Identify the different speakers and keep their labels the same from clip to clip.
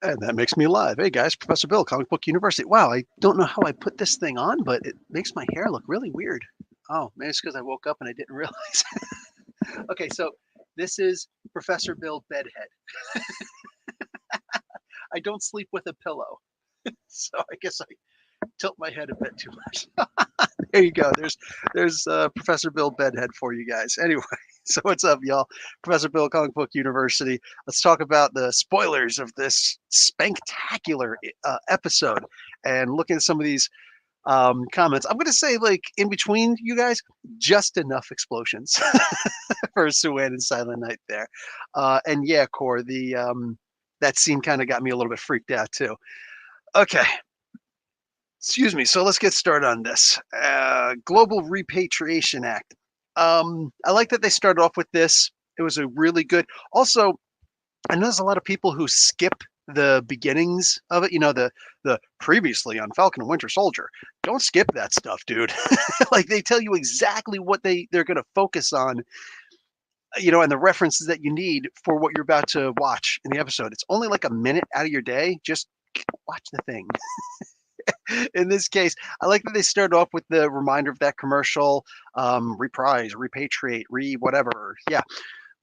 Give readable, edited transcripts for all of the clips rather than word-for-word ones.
Speaker 1: And that makes me live. Hey guys, Professor Bill, Comic Book University. Wow, I don't know how I put this thing on, but it makes my hair look really weird. Oh, maybe it's because I woke up and I didn't realize. Okay, so this is Professor Bill Bedhead. I don't sleep with a pillow, so I guess I tilt my head a bit too much. There you go. There's Professor Bill Bedhead for you guys. Anyway, so what's up, y'all? Professor Bill, Comic Book University. Let's talk about the spoilers of this spectacular episode and look at some of these comments. I'm going to say, like, in between you guys, just enough explosions for Sue-Ann and Silent Night there. And yeah, Core, that scene kind of got me a little bit freaked out too. Okay, excuse me. So let's get started on this. Global Repatriation Act. I like that they started off with this. It was a really good. Also, I know there's a lot of people who skip the beginnings of it. You know, the previously on Falcon and Winter Soldier. Don't skip that stuff, dude. Like they tell you exactly what they're going to focus on. You know, and the references that you need for what you're about to watch in the episode. It's only like a minute out of your day. Just watch the thing. In this case, I like that they started off with the reminder of that commercial, reprise, repatriate, whatever. Yeah,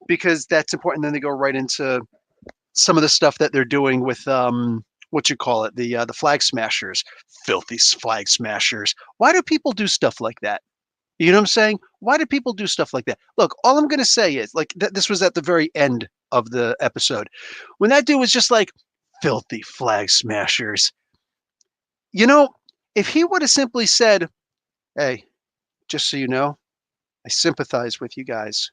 Speaker 1: because that's important. Then they go right into some of the stuff that they're doing with what you call it, the flag smashers, filthy flag smashers. Why do people do stuff like that? You know what I'm saying? Why do people do stuff like that? Look, all I'm going to say is like this was at the very end of the episode when that dude was just like filthy flag smashers. You know, if he would have simply said, "Hey, just so you know, I sympathize with you guys,"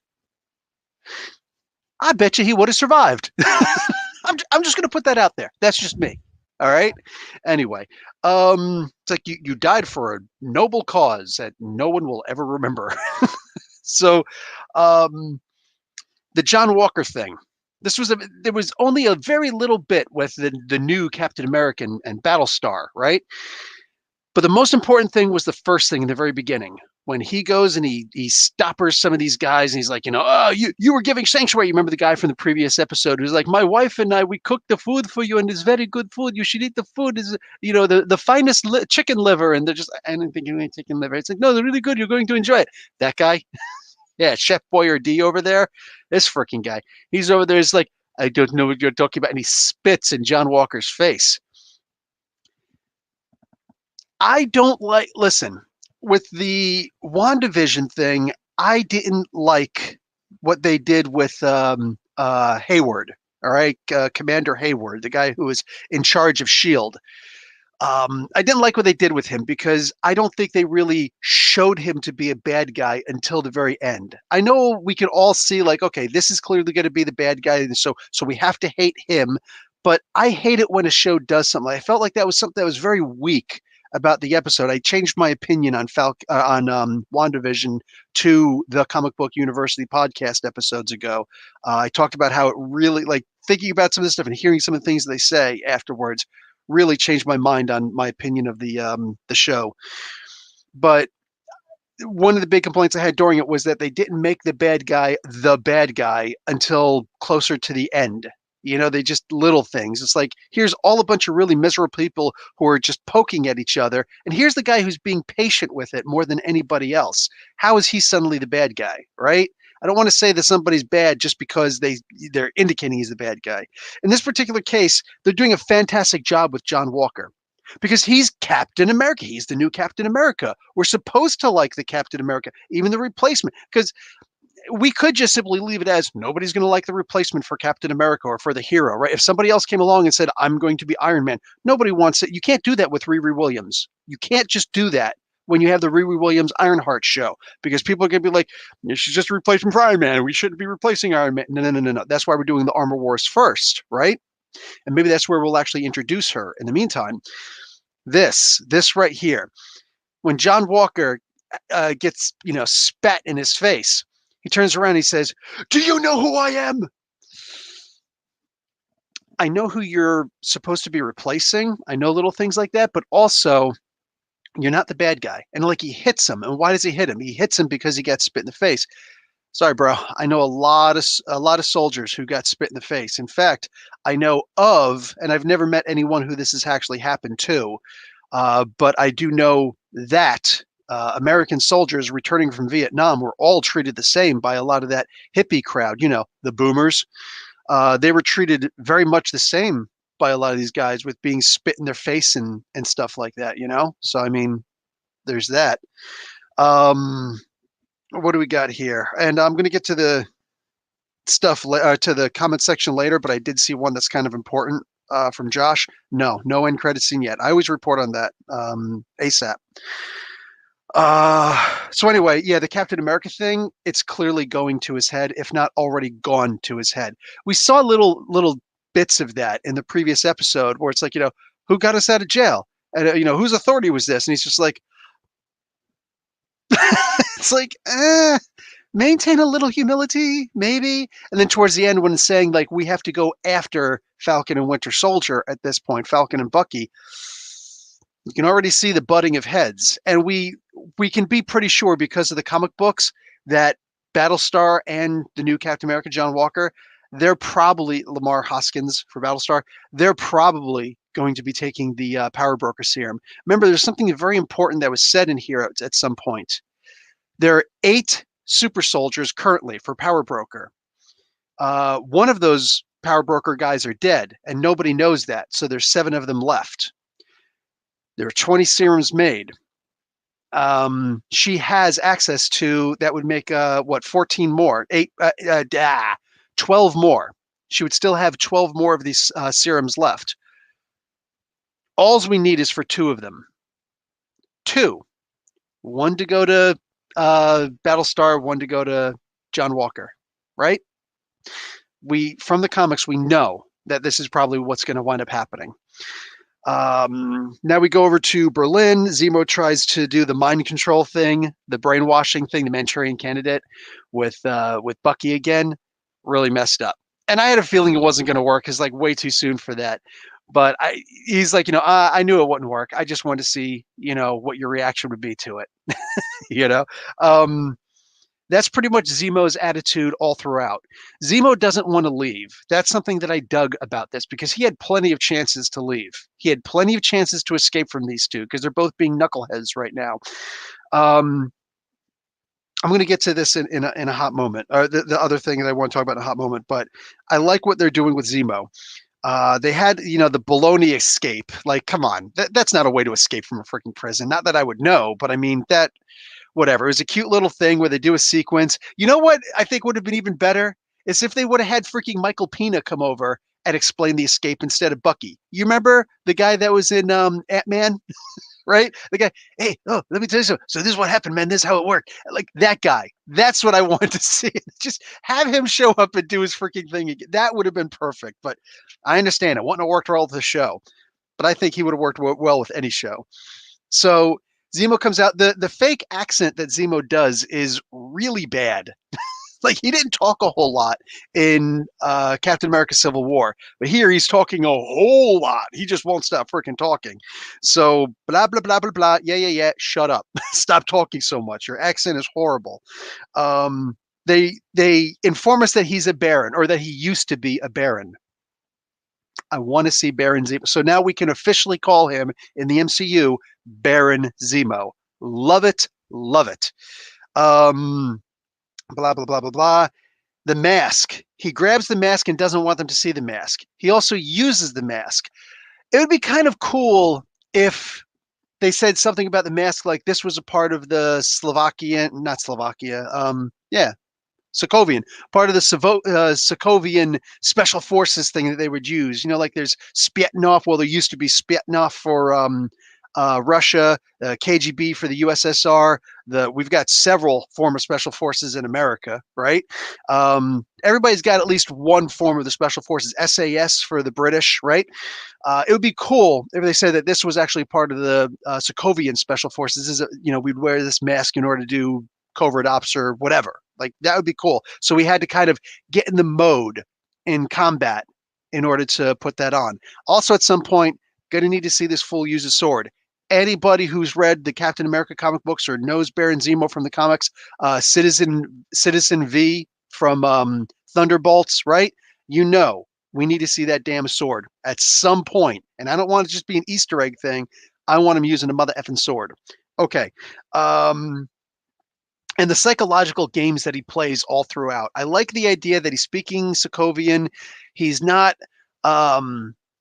Speaker 1: I bet you he would have survived. I'm just going to put that out there. That's just me. All right. Anyway, it's like you died for a noble cause that no one will ever remember. So, the John Walker thing. There was only a very little bit with the new Captain America and Battlestar, right? But the most important thing was the first thing in the very beginning when he goes and he stoppers some of these guys and he's like, oh, you were giving sanctuary. You remember the guy from the previous episode who's like, my wife and I, we cooked the food for you and it's very good food. You should eat the food. Is the finest chicken liver. And they're just, I don't think you ain't chicken liver. It's like, no, they're really good. You're going to enjoy it. That guy, yeah, Chef Boyardee over there, this freaking guy. He's over there. He's like, I don't know what you're talking about. And he spits in John Walker's face. I don't like, listen, with the WandaVision thing, I didn't like what they did with Hayward, all right? Commander Hayward, the guy who was in charge of S.H.I.E.L.D. I didn't like what they did with him because I don't think they really showed him to be a bad guy until the very end. I know we can all see like, okay, this is clearly going to be the bad guy, and so we have to hate him. But I hate it when a show does something. I felt like that was something that was very weak about the episode. I changed my opinion on WandaVision to the Comic Book University podcast episodes ago. I talked about how it really, like, thinking about some of this stuff and hearing some of the things they say afterwards really changed my mind on my opinion of the show. But one of the big complaints I had during it was that they didn't make the bad guy until closer to the end. You know, they just little things. It's like, here's all a bunch of really miserable people who are just poking at each other. And here's the guy who's being patient with it more than anybody else. How is he suddenly the bad guy, right? I don't want to say that somebody's bad just because they're indicating he's the bad guy. In this particular case, they're doing a fantastic job with John Walker because he's Captain America. He's the new Captain America. We're supposed to like the Captain America, even the replacement, because we could just simply leave it as nobody's going to like the replacement for Captain America or for the hero, right? If somebody else came along and said, I'm going to be Iron Man, nobody wants it. You can't do that with Riri Williams. You can't just do that when you have the Riri Williams Ironheart show, because people are going to be like, she's just a replacement for Iron Man. We shouldn't be replacing Iron Man. No. That's why we're doing the Armor Wars first, right? And maybe that's where we'll actually introduce her. In the meantime, this right here, when John Walker gets, spat in his face, he turns around and he says, do you know who I am? I know who you're supposed to be replacing. I know little things like that, but also you're not the bad guy. And like he hits him. And why does he hit him? He hits him because he got spit in the face. Sorry, bro. I know a lot of soldiers who got spit in the face. In fact, I know of, and I've never met anyone who this has actually happened to, but I do know that American soldiers returning from Vietnam were all treated the same by a lot of that hippie crowd. The boomers. They were treated very much the same by a lot of these guys with being spit in their face and stuff like that. So I mean, there's that. Um, what do we got here? And I'm going to get to the to the comment section later, but I did see one that's kind of important from Josh. No end credit scene yet. I always report on that ASAP. So anyway, yeah, the Captain America thing, it's clearly going to his head, if not already gone to his head. We saw little bits of that in the previous episode where it's like, who got us out of jail? And whose authority was this? And he's just like, it's like, maintain a little humility, maybe. And then towards the end, when it's saying like we have to go after Falcon and Winter Soldier at this point, Falcon and Bucky, you can already see the butting of heads. And we can be pretty sure because of the comic books that Battlestar and the new Captain America, John Walker, they're probably Lamar Hoskins for Battlestar. They're probably going to be taking the Power Broker serum. Remember, there's something very important that was said in here at some point. There are 8 super soldiers currently for Power Broker. One of those Power Broker guys are dead, and nobody knows that. So there's 7 of them left. There are 20 serums made. She has access to that would make 14 more, 12 more. She would still have 12 more of these serums left. All we need is for 2 of them. 2. One to go to Battlestar, one to go to John Walker, right? From the comics, we know that this is probably what's going to wind up happening. Now we go over to Berlin. Zemo tries to do the mind control thing, the brainwashing thing, the Manchurian Candidate with Bucky again. Really messed up. And I had a feeling it wasn't going to work. It's like way too soon for that. But he's like, I knew it wouldn't work. I just wanted to see, what your reaction would be to it. That's pretty much Zemo's attitude all throughout. Zemo doesn't want to leave. That's something that I dug about this because he had plenty of chances to leave. He had plenty of chances to escape from these two because they're both being knuckleheads right now. I'm going to get to this in a hot moment, or the other thing that I want to talk about in a hot moment, but I like what they're doing with Zemo. They had, the baloney escape. Like, come on, that's not a way to escape from a freaking prison. Not that I would know, but I mean, whatever. It was a cute little thing where they do a sequence. You know what I think would have been even better is if they would have had freaking Michael Pena come over and explain the escape instead of Bucky. You remember the guy that was in Ant-Man, right? The guy, hey, let me tell you something. So this is what happened, man. This is how it worked. Like that guy. That's what I wanted to see. Just have him show up and do his freaking thing again. That would have been perfect. But I understand it wouldn't have worked well with the show. But I think he would have worked well with any show. So Zemo comes out. The fake accent that Zemo does is really bad. Like he didn't talk a whole lot in Captain America Civil War, but here he's talking a whole lot. He just won't stop freaking talking. So blah blah blah blah blah. Yeah. Shut up. Stop talking so much. Your accent is horrible. They inform us that he's a Baron or that he used to be a Baron. I want to see Baron Zemo. So now we can officially call him in the MCU Baron Zemo. Love it. Love it. Blah, blah, blah, blah, blah. The mask. He grabs the mask and doesn't want them to see the mask. He also uses the mask. It would be kind of cool if they said something about the mask like this was a part of the Sokovian, part of the Sokovian special forces thing that they would use. Like there's Spyatnov. Well, there used to be Spyatnov for Russia, KGB for the USSR. We've got several former special forces in America, right? Everybody's got at least one form of the special forces. SAS for the British, right? It would be cool if they said that this was actually part of the Sokovian special forces. We'd wear this mask in order to do covert ops or whatever. Like that would be cool. So we had to kind of get in the mode in combat in order to put that on. Also, at some point, going to need to see this fool use a sword. anybody who's read the Captain America comic books or knows Baron Zemo from the comics, Citizen V from Thunderbolts, right? You know, we need to see that damn sword at some point. And I don't want it to just be an Easter egg thing. I want him using a mother effing sword. Okay. And the psychological games that he plays all throughout. I like the idea that he's speaking Sokovian. He's not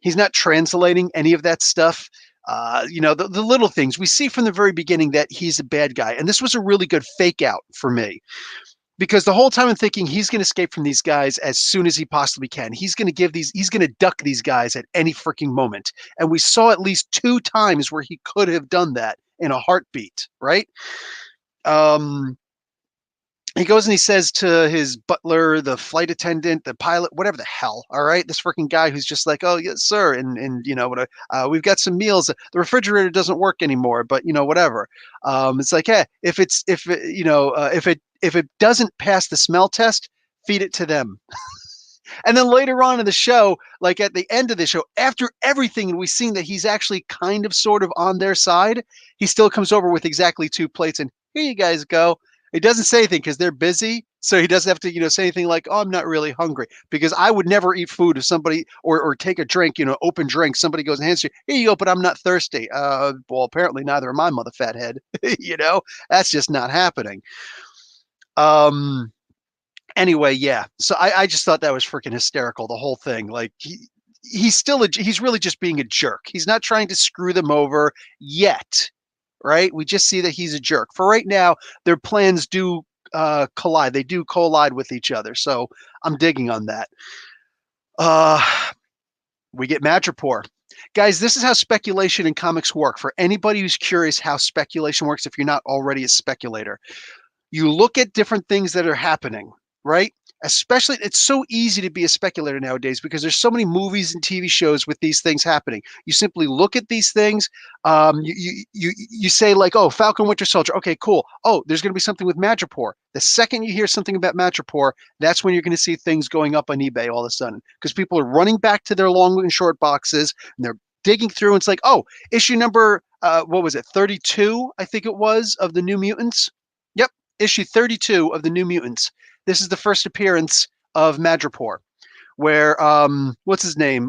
Speaker 1: he's not translating any of that stuff. The little things we see from the very beginning that he's a bad guy. And this was a really good fake out for me because the whole time I'm thinking he's going to escape from these guys as soon as he possibly can. He's going to duck these guys at any freaking moment. And we saw at least 2 times where he could have done that in a heartbeat, right? He goes and he says to his butler, the flight attendant, the pilot, whatever the hell, all right, this freaking guy who's just like, oh yes sir, and we've got some meals. The refrigerator doesn't work anymore, but whatever. It's like, hey, if it doesn't pass the smell test, feed it to them. And then later on in the show, like at the end of the show, after everything, and we've seen that he's actually kind of sort of on their side, he still comes over with exactly 2 plates and here you guys go. He doesn't say anything because they're busy. So he doesn't have to, say anything like, oh, I'm not really hungry. Because I would never eat food if somebody or take a drink, open drink, somebody goes and hands you, here you go, but I'm not thirsty. Well, apparently neither am I, mother fathead. That's just not happening. Anyway, yeah. So I just thought that was freaking hysterical, the whole thing. Like he's really just being a jerk. He's not trying to screw them over yet, right? We just see that he's a jerk. For right now, their plans do collide. They do collide with each other. So I'm digging on that. We get Madripoor. Guys, this is how speculation in comics work. For anybody who's curious how speculation works, if you're not already a speculator, you look at different things that are happening, right? Especially, it's so easy to be a speculator nowadays because there's so many movies and TV shows with these things happening. You simply look at these things. You say like, oh, Falcon Winter Soldier. Okay, cool. Oh, there's going to be something with Madripoor. The second you hear something about Madripoor, that's when you're going to see things going up on eBay all of a sudden because people are running back to their long and short boxes and they're digging through. And it's like, oh, issue number, what was it, 32, I think it was, of the New Mutants. Yep, issue 32 of the New Mutants. This is the first appearance of Madripoor, where what's his name?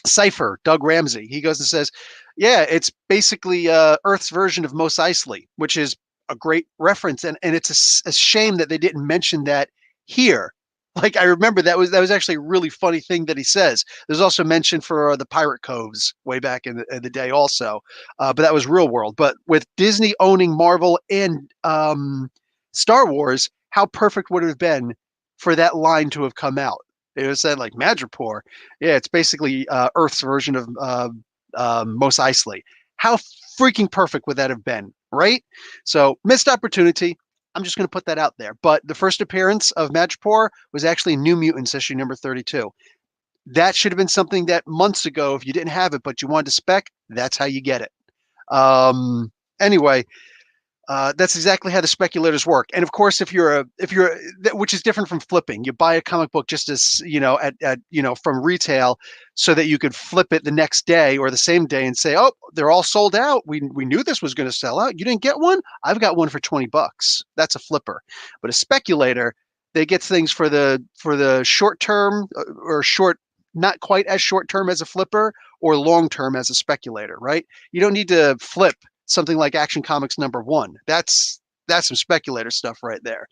Speaker 1: Cypher, Doug Ramsey. He goes and says, yeah, it's basically Earth's version of Mos Eisley, which is a great reference. And it's a shame that they didn't mention that here. Like I remember that was actually a really funny thing that he says. There's also mention for the Pirate Coves way back in the day also, but that was real world. But with Disney owning Marvel and Star Wars, how perfect would it have been for that line to have come out? It was said like Madripoor. Yeah, it's basically Earth's version of Mos Eisley. How freaking perfect would that have been, right? So missed opportunity. I'm just going to put that out there. But the first appearance of Madripoor was actually New Mutants issue number 32. That should have been something that months ago, if you didn't have it, but you wanted to spec, that's how you get it. Anyway, that's exactly how the speculators work. And of course, which is different from flipping, you buy a comic book just as, from retail so that you could flip it the next day or the same day and say, oh, they're all sold out. We knew this was going to sell out. You didn't get one? I've got one for $20. That's a flipper. But a speculator, they get things for the short term or short, not quite as short term as a flipper or long term as a speculator, right? You don't need to flip something like Action Comics #1. That's some speculator stuff right there.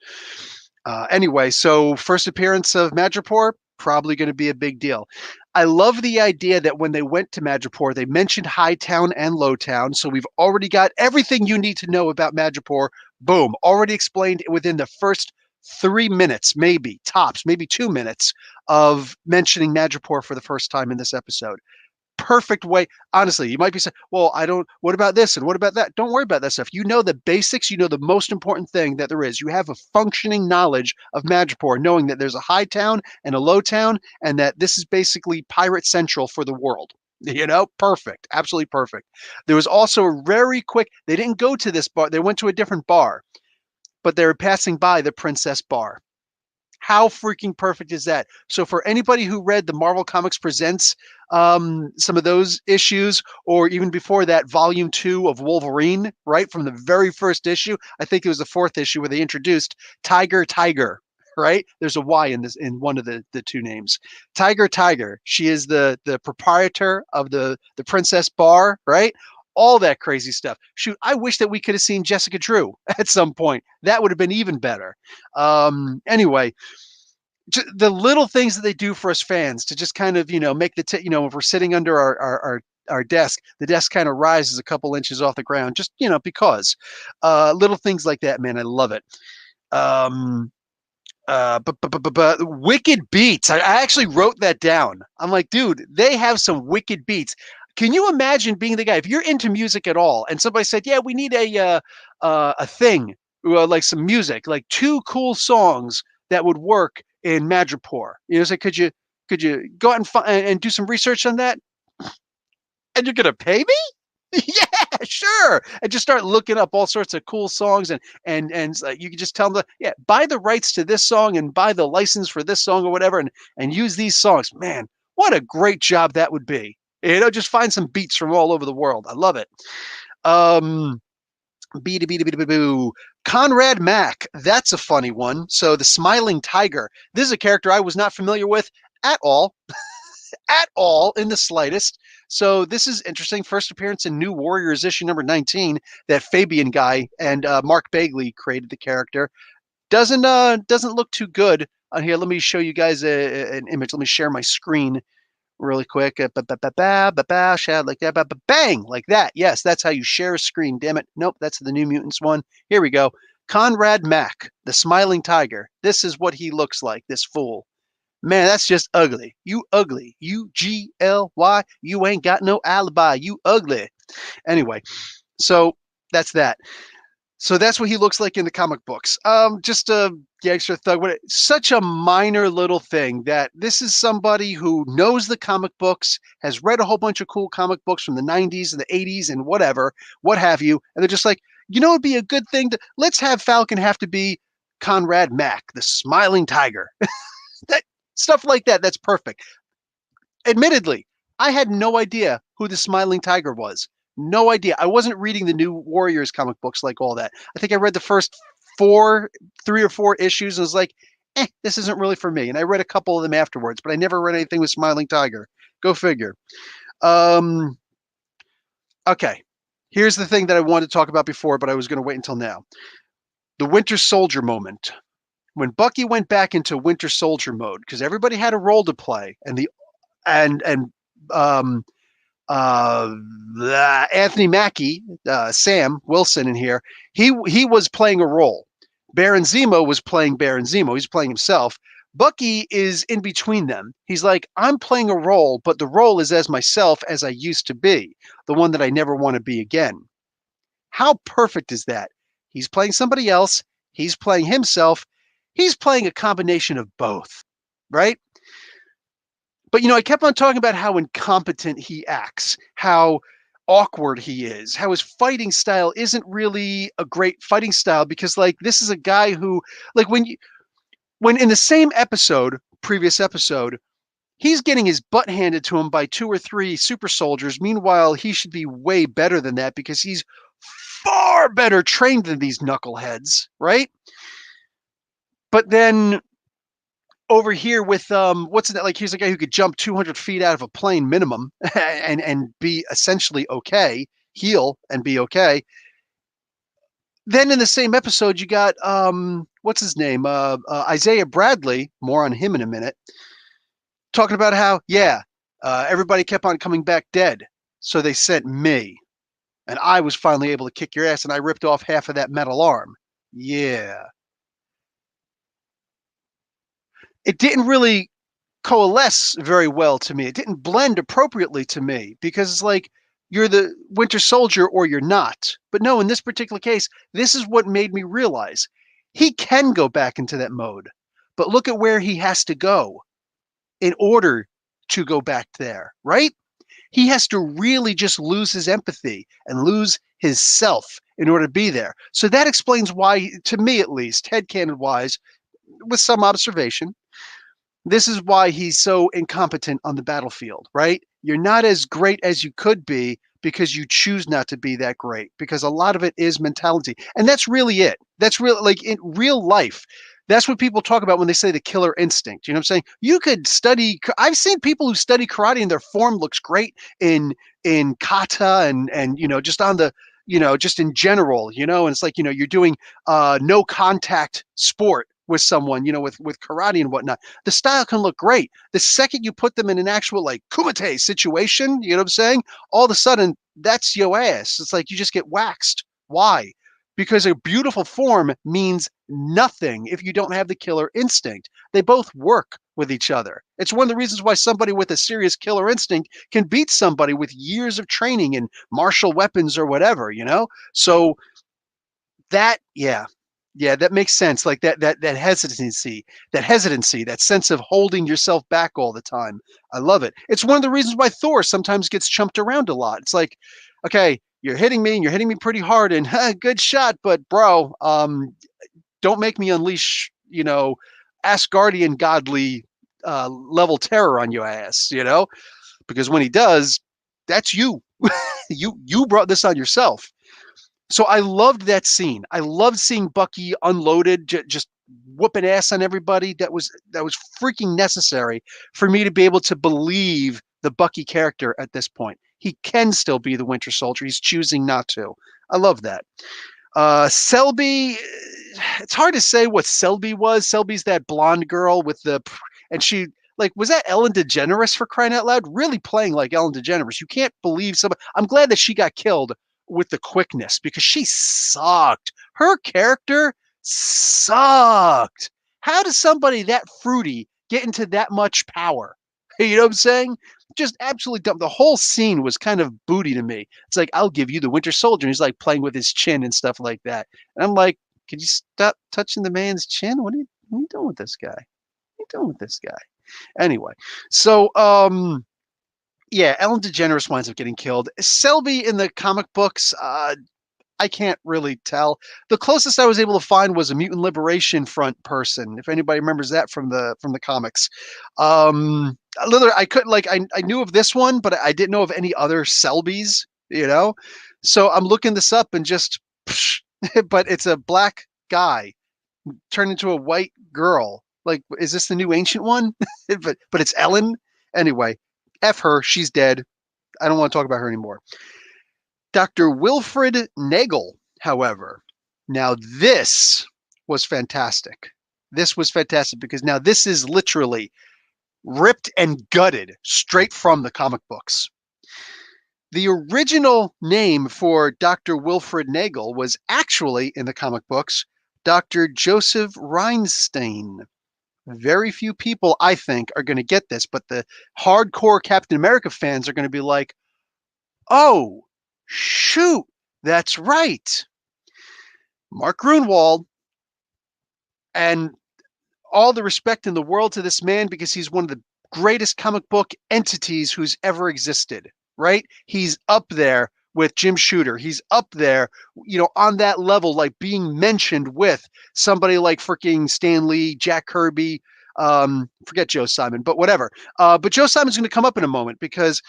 Speaker 1: Anyway, so first appearance of Madripoor, probably going to be a big deal. I love the idea that when they went to Madripoor, they mentioned Hightown and Lowtown. So we've already got everything you need to know about Madripoor. Boom, already explained within the first 3 minutes, maybe tops, maybe 2 minutes of mentioning Madripoor for the first time in this episode. Perfect way. Honestly, you might be saying, well, what about this and what about that? Don't worry about that stuff. You know the basics. You know the most important thing that there is. You have a functioning knowledge of Madripoor, knowing that there's a high town and a low town and that this is basically pirate central for the world. Perfect. Absolutely perfect. There was also a very quick, they didn't go to this bar. They went to a different bar, but they were passing by the Princess Bar. How freaking perfect is that? So for anybody who read the Marvel Comics Presents, some of those issues, or even before that, Volume 2 of Wolverine, right from the very first issue, I think it was the fourth issue where they introduced Tiger. Right? There's a Y in this in one of the two names. Tiger. She is the proprietor of the Princess Bar, right? All that crazy stuff. Shoot, I wish that we could have seen Jessica Drew at some point. That would have been even better. Anyway, the little things that they do for us fans to just kind of, make if we're sitting under our desk, the desk kind of rises a couple inches off the ground, just, because little things like that, man, I love it. But wicked beats. I actually wrote that down. I'm like, dude, they have some wicked beats. Can you imagine being the guy, if you're into music at all, and somebody said, yeah, we need a thing, like some music, like two cool songs that would work in Madripoor. So could you go out and do some research on that? And you're gonna pay me? Yeah, sure. And just start looking up all sorts of cool songs, and you can just tell them, yeah, buy the rights to this song and buy the license for this song or whatever, and use these songs. Man, what a great job that would be. Just find some beats from all over the world. I love it. Boo. Conrad Mack. That's a funny one. So the Smiling Tiger. This is a character I was not familiar with at all. At all in the slightest. So this is interesting. First appearance in New Warriors issue number 19. That Fabian guy and Mark Bagley created the character. Doesn't look too good on here. Let me show you guys an image. Let me share my screen really quick. Shad like that. Bang like that. Yes, that's how you share a screen. Damn it. Nope, that's the New Mutants one. Here we go. Conrad Mack, the Smiling Tiger. This is what he looks like. This fool. Man, that's just ugly. You ugly. UGLY. You ain't got no alibi. You ugly. Anyway, so that's that. So that's what he looks like in the comic books. Just a gangster thug. Such a minor little thing that this is somebody who knows the comic books, has read a whole bunch of cool comic books from the 90s and the 80s and whatever, what have you. And they're just like, it'd be a good thing let's have Falcon have to be Conrad Mack, the Smiling Tiger. That stuff like that. That's perfect. Admittedly, I had no idea who the Smiling Tiger was. No idea. I wasn't reading the New Warriors comic books like all that. I think I read the first 3 or 4 issues and was like, this isn't really for me. And I read a couple of them afterwards, but I never read anything with Smiling Tiger. Go figure. Okay. Here's the thing that I wanted to talk about before, but I was going to wait until now. The Winter Soldier moment. When Bucky went back into Winter Soldier mode, because everybody had a role to play, and Anthony Mackie, Sam Wilson in here, he was playing a role. Baron Zemo was playing Baron Zemo. He's playing himself. Bucky is in between them. He's like, I'm playing a role, but the role is as myself as I used to be, the one that I never want to be again. How perfect is that? He's playing somebody else. He's playing himself. He's playing a combination of both, right? But, I kept on talking about how incompetent he acts, how awkward he is, how his fighting style isn't really a great fighting style because, this is a guy who, when in the same previous episode, he's getting his butt handed to him by 2 or 3 super soldiers. Meanwhile, he should be way better than that because he's far better trained than these knuckleheads, right? But then over here with what's that? Here's a guy who could jump 200 feet out of a plane minimum and be essentially okay, heal and be okay. Then in the same episode, you got what's his name? Isaiah Bradley. More on him in a minute. Talking about how everybody kept on coming back dead, so they sent me, and I was finally able to kick your ass, and I ripped off half of that metal arm. Yeah. It didn't really coalesce very well to me. It didn't blend appropriately to me because it's like you're the Winter Soldier or you're not. But no, in this particular case, this is what made me realize he can go back into that mode. But look at where he has to go in order to go back there, right? He has to really just lose his empathy and lose his self in order to be there. So that explains why, to me at least, headcanon wise, with some observation, this is why he's so incompetent on the battlefield, right? You're not as great as you could be because you choose not to be that great, because a lot of it is mentality. And that's really it. That's real, like in real life. That's what people talk about when they say the killer instinct. You know what I'm saying? You could study. I've seen people who study karate and their form looks great in kata and just on the just in general. And it's like you're doing no contact sport with someone, with karate and whatnot. The style can look great. The second you put them in an actual like kumite situation, you know what I'm saying? All of a sudden, that's your ass. It's like you just get waxed. Why? Because a beautiful form means nothing if you don't have the killer instinct. They both work with each other. It's one of the reasons why somebody with a serious killer instinct can beat somebody with years of training in martial weapons or whatever, So yeah, that makes sense. Like that hesitancy, that sense of holding yourself back all the time. I love it. It's one of the reasons why Thor sometimes gets chumped around a lot. It's like, okay, you're hitting me and you're hitting me pretty hard and good shot, but bro, don't make me unleash, Asgardian godly level terror on your ass, because when he does, that's you. You brought this on yourself. So I loved that scene. I loved seeing Bucky unloaded, just whooping ass on everybody. That was freaking necessary for me to be able to believe the Bucky character at this point. He can still be the Winter Soldier. He's choosing not to. I love that. Selby, it's hard to say what Selby was. Selby's that blonde girl and she, like, was that Ellen DeGeneres, for crying out loud? Really playing like Ellen DeGeneres. You can't believe somebody. I'm glad that she got killed with the quickness because she sucked. Her character sucked. How does somebody that fruity get into that much power? You know what I'm saying? Just absolutely dumb. The whole scene was kind of booty to me. It's like, I'll give you the Winter Soldier. And he's like playing with his chin and stuff like that. And I'm like, could you stop touching the man's chin? What are you doing with this guy? What are you doing with this guy? Anyway, so yeah, Ellen DeGeneres winds up getting killed. Selby in the comic books, I can't really tell. The closest I was able to find was a Mutant Liberation Front person, if anybody remembers that from the comics. Literally, I couldn't I knew of this one, but I didn't know of any other Selbys, So I'm looking this up and just, but it's a black guy turned into a white girl. Like, is this the new Ancient One? but it's Ellen. Anyway, F her, she's dead. I don't want to talk about her anymore. Dr. Wilfred Nagel, however, now this was fantastic. This was fantastic because now this is literally ripped and gutted straight from the comic books. The original name for Dr. Wilfred Nagel was actually, in the comic books, Dr. Joseph Reinstein. Very few people, I think, are going to get this, but the hardcore Captain America fans are going to be like, oh, shoot, that's right. Mark Grunwald, and all the respect in the world to this man because he's one of the greatest comic book entities who's ever existed, right? He's up there with Jim Shooter. He's up there, on that level, like being mentioned with somebody like freaking Stan Lee, Jack Kirby, forget Joe Simon, but whatever. But Joe Simon's going to come up in a moment because,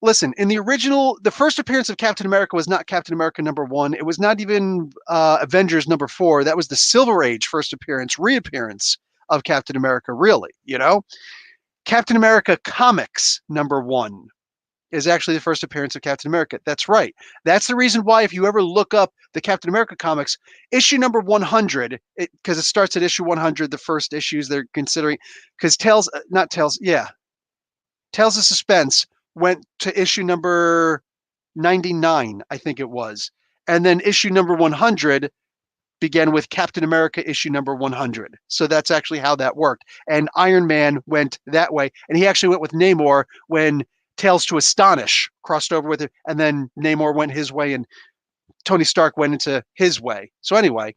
Speaker 1: listen, in the original, the first appearance of Captain America was not Captain America #1. It was not even Avengers #4. That was the Silver Age first reappearance of Captain America, really, Captain America Comics #1 is actually the first appearance of Captain America. That's right. That's the reason why, if you ever look up the Captain America comics, issue number 100, because it starts at issue 100, the first issues they're considering, because Tales of Suspense went to issue number 99, I think it was. And then issue number 100 began with Captain America issue number 100. So that's actually how that worked. And Iron Man went that way. And he actually went with Namor when Tales to Astonish crossed over with it. And then Namor went his way and Tony Stark went into his way. So anyway,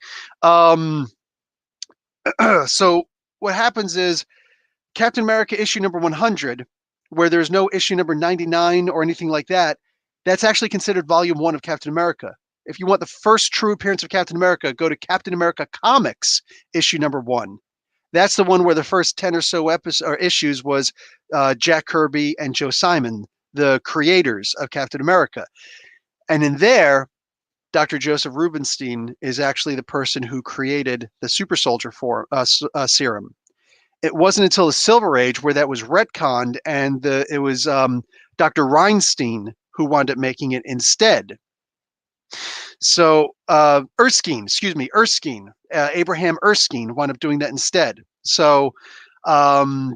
Speaker 1: so what happens is Captain America issue number 100, where there's no issue number 99 or anything like that, that's actually considered volume 1 of Captain America. If you want the first true appearance of Captain America, go to Captain America Comics issue number 1. That's the one where the first 10 or so issues was Jack Kirby and Joe Simon, the creators of Captain America. And in there, Dr. Joseph Rubinstein is actually the person who created the super soldier serum. It wasn't until the Silver Age where that was retconned, and it was Dr. Reinstein who wound up making it instead. So Erskine, Abraham Erskine wound up doing that instead. So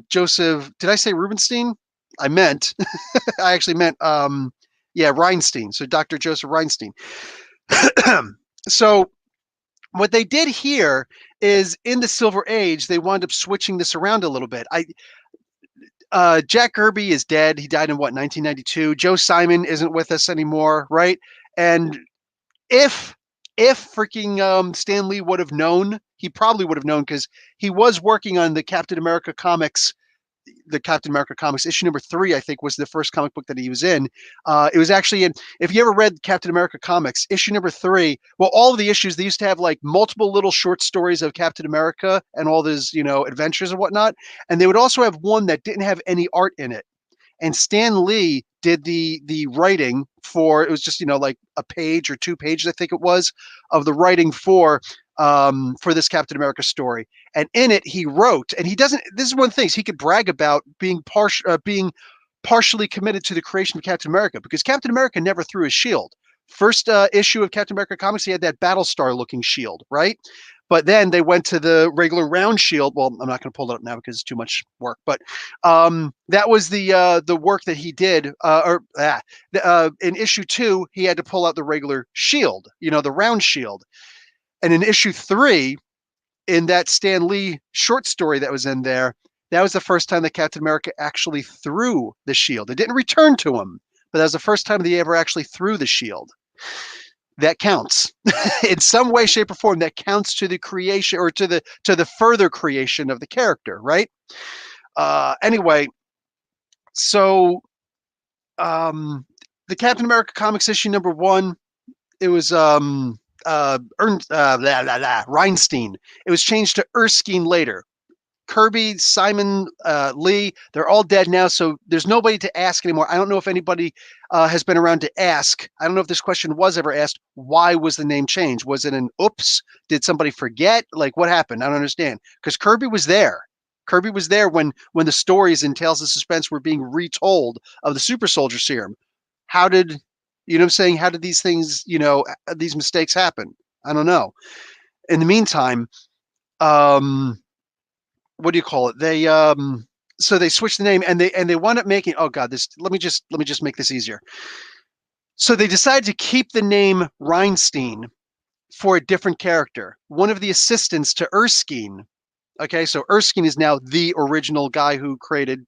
Speaker 1: Joseph, did I say Rubinstein? I meant, I actually meant, Reinstein. So Dr. Joseph Reinstein. So what they did here is in the Silver Age, they wound up switching this around a little bit. Jack Kirby is dead. He died in 1992. Joe Simon isn't with us anymore, right? And if freaking Stan Lee would have known, he probably would have known because he was working on the Captain America comics issue number 3, I think, was the first comic book that he was in. It was actually in, if you ever read Captain America comics, issue number 3, well, all of the issues, they used to have like multiple little short stories of Captain America and all his, adventures and whatnot. And they would also have one that didn't have any art in it. And Stan Lee did the writing for, it was just, like a page or 2 pages, I think it was, of the writing for this Captain America story. And in it, he wrote, and he doesn't, this is one of the things he could brag about, being partially committed to the creation of Captain America, because Captain America never threw his shield. First issue of Captain America comics, he had that Battlestar looking shield, right? But then they went to the regular round shield. Well, I'm not going to pull it up now because it's too much work. But that was the work that he did. In issue 2, he had to pull out the regular shield, the round shield. And in issue 3, in that Stan Lee short story that was in there, that was the first time that Captain America actually threw the shield. It didn't return to him, but that was the first time that he ever actually threw the shield. That counts in some way, shape, or form. That counts to the creation, or to the further creation of the character, right? Anyway, so the Captain America comics issue number 1, it was Reinstein. It was changed to Erskine later. Kirby, Simon, Lee, they're all dead now, so there's nobody to ask anymore. I don't know if anybody has been around to ask. I don't know if this question was ever asked. Why was the name changed? Was it an oops? Did somebody forget? Like, what happened? I don't understand. Because Kirby was there. Kirby was there when the stories in Tales of Suspense were being retold of the Super Soldier Serum. How did, I'm saying, how did these things, these mistakes happen? I don't know. In the meantime, what do you call it? They so they switched the name, and they wound up making, oh god, this, let me just make this easier. So they decided to keep the name Reinstein for a different character, one of the assistants to Erskine. Okay, so Erskine is now the original guy who created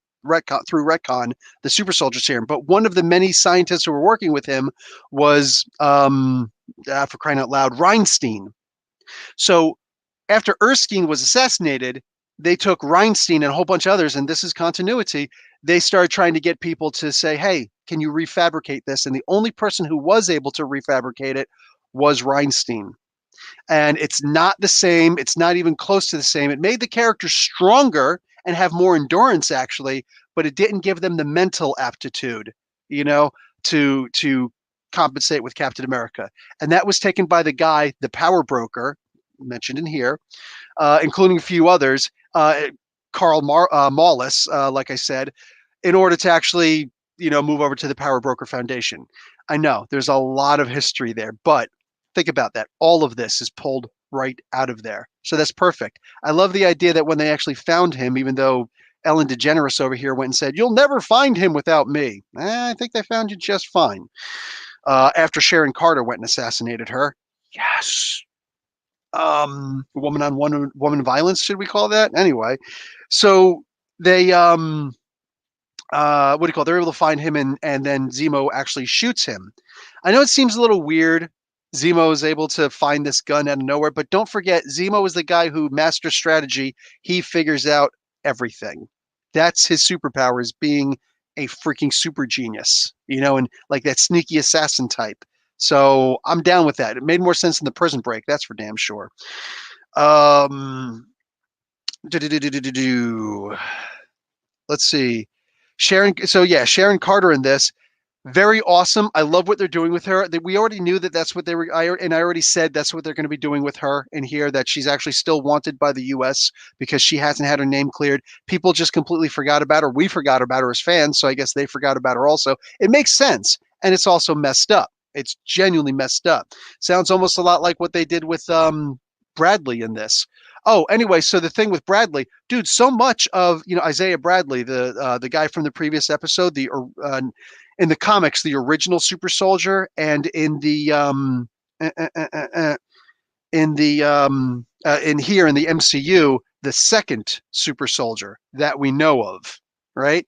Speaker 1: through retcon the Super Soldier Serum, but one of the many scientists who were working with him was for crying out loud, Reinstein. So after Erskine was assassinated, they took Reinstein and a whole bunch of others, and this is continuity. They started trying to get people to say, hey, can you refabricate this? And the only person who was able to refabricate it was Reinstein. And it's not the same. It's not even close to the same. It made the characters stronger and have more endurance, actually, but it didn't give them the mental aptitude, to compensate with Captain America. And that was taken by the guy, the power broker, mentioned in here, including a few others, Carl Mullis, like I said, in order to actually, move over to the Power Broker Foundation. I know there's a lot of history there, but think about that. All of this is pulled right out of there. So that's perfect. I love the idea that when they actually found him, even though Ellen DeGeneres over here went and said, you'll never find him without me. I think they found you just fine. After Sharon Carter went and assassinated her. Yes. Woman on woman violence, should we call that? Anyway, so they what do you call it? They're able to find him, and then Zemo actually shoots him. I know it seems a little weird. Zemo is able to find this gun out of nowhere, but don't forget, Zemo is the guy who masters strategy. He figures out everything. That's his superpower, is being a freaking super genius, and like that sneaky assassin type. So I'm down with that. It made more sense in the Prison Break, that's for damn sure. Let's see. Sharon. So yeah, Sharon Carter in this. Very awesome. I love what they're doing with her. We already knew that that's what they were, and I already said that's what they're going to be doing with her in here. That she's actually still wanted by the U.S. because she hasn't had her name cleared. People just completely forgot about her. We forgot about her as fans, so I guess they forgot about her also. It makes sense, and it's also messed up. It's genuinely messed up. Sounds almost a lot like what they did with Bradley in this. Oh, anyway, so the thing with Bradley, dude, so much of Isaiah Bradley, the guy from the previous episode, the in the comics, the original Super Soldier, and uh, uh, uh, uh, in here in the MCU, the second Super Soldier that we know of, right?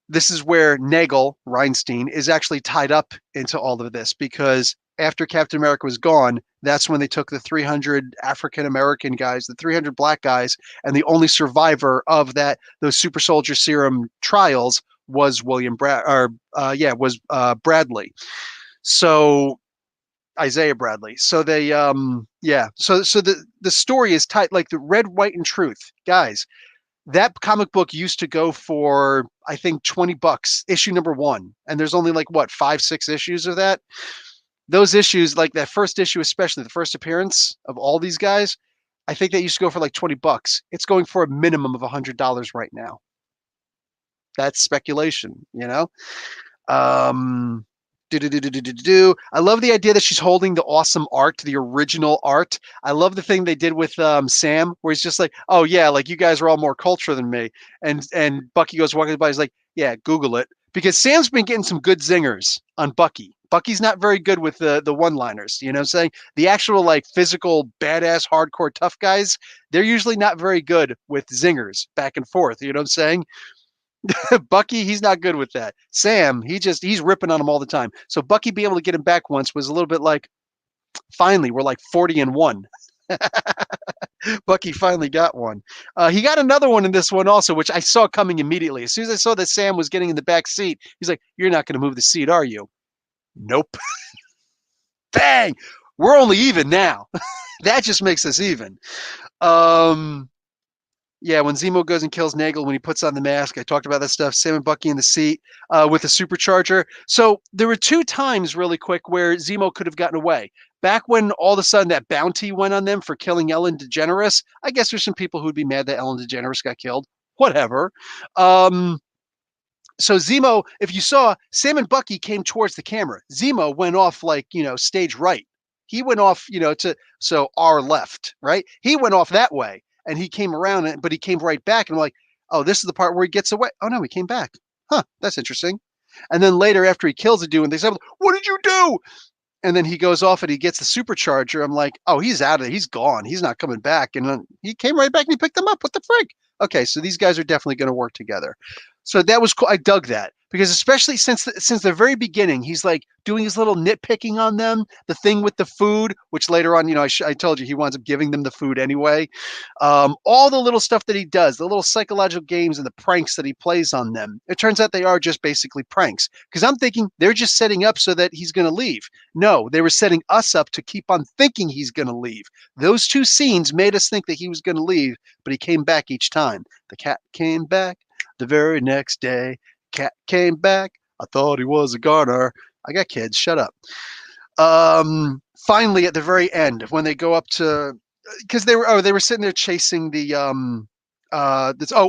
Speaker 1: This is where Nagel Reinstein is actually tied up into all of this because after Captain America was gone, that's when they took the 300 African American guys, the 300 black guys, and the only survivor of those super soldier serum trials was Bradley. So Isaiah Bradley. So they yeah. So the story is tight, like the Red, White, and Truth, guys. That comic book used to go for I think $20, issue number one, and there's only like what 5, 6 issues of that. Those issues, like that first issue, especially the first appearance of all these guys, I think that used to go for like $20. It's going for a minimum of $100 right now. That's speculation. Um, I love the idea that she's holding the awesome art, the original art. I love the thing they did with Sam, where he's just like, "Oh yeah, like you guys are all more cultured than me," and Bucky goes walking by, he's like, "Yeah, Google it," because Sam's been getting some good zingers on Bucky. Bucky's not very good with the one-liners. You know what I'm saying? The actual like physical badass hardcore tough guys, they're usually not very good with zingers back and forth. You know what I'm saying? Bucky, he's not good with that. Sam, he's ripping on him all the time. So Bucky being able to get him back once was a little bit like, finally, we're like 40-1. Bucky finally got one. He got another one in this one also, which I saw coming immediately. As soon as I saw that Sam was getting in the back seat, he's like, "You're not going to move the seat, are you?" Nope. Bang! We're only even now. That just makes us even. Um, Yeah, when Zemo goes and kills Nagel when he puts on the mask, I talked about that stuff. Sam and Bucky in the seat with the supercharger. So there were 2 times really quick where Zemo could have gotten away. Back when all of a sudden that bounty went on them for killing Ellen DeGeneres, I guess there's some people who'd be mad that Ellen DeGeneres got killed. Whatever. Um, so Zemo, if you saw, Sam and Bucky came towards the camera. Zemo went off like, stage right. He went off, so our left, right? He went off that way and he came around, but he came right back and I'm like, oh, this is the part where he gets away. Oh no, he came back. Huh, that's interesting. And then later after he kills the dude and they say, what did you do? And then he goes off and he gets the supercharger. I'm like, oh, he's out of it. He's gone. He's not coming back. And then he came right back and he picked them up. What the frig? Okay, so these guys are definitely going to work together. So that was cool. I dug that because especially since the very beginning, he's like doing his little nitpicking on them. The thing with the food, which later on, I told you he winds up giving them the food anyway. All the little stuff that he does, the little psychological games and the pranks that he plays on them. It turns out they are just basically pranks. Because I'm thinking they're just setting up so that he's going to leave. No, they were setting us up to keep on thinking he's going to leave. Those 2 scenes made us think that he was going to leave, but he came back each time. The cat came back the very next day. Cat came back. I thought he was a goner. I got kids. Shut up. Finally, at the very end, when they go up to, because they were sitting there chasing the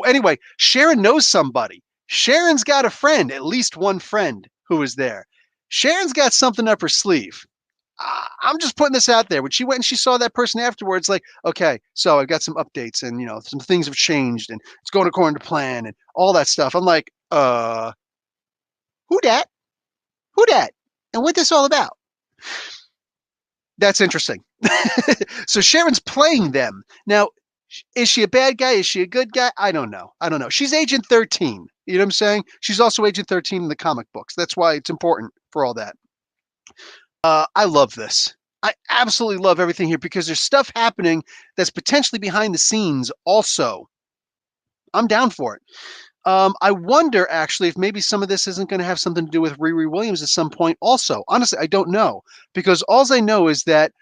Speaker 1: anyway, Sharon knows somebody. Sharon's got a friend, at least one friend who is there. Sharon's got something up her sleeve. I'm just putting this out there. When she went and she saw that person afterwards, like, okay, so I've got some updates and some things have changed and it's going according to plan and all that stuff. I'm like, who dat? Who dat? And what this all about? That's interesting. So Sharon's playing them. Now, is she a bad guy? Is she a good guy? I don't know. She's Agent 13. You know what I'm saying? She's also Agent 13 in the comic books. That's why it's important for all that. I love this. I absolutely love everything here because there's stuff happening that's potentially behind the scenes also. I'm down for it. I wonder actually if maybe some of this isn't going to have something to do with Riri Williams at some point also. Honestly, I don't know because all I know is that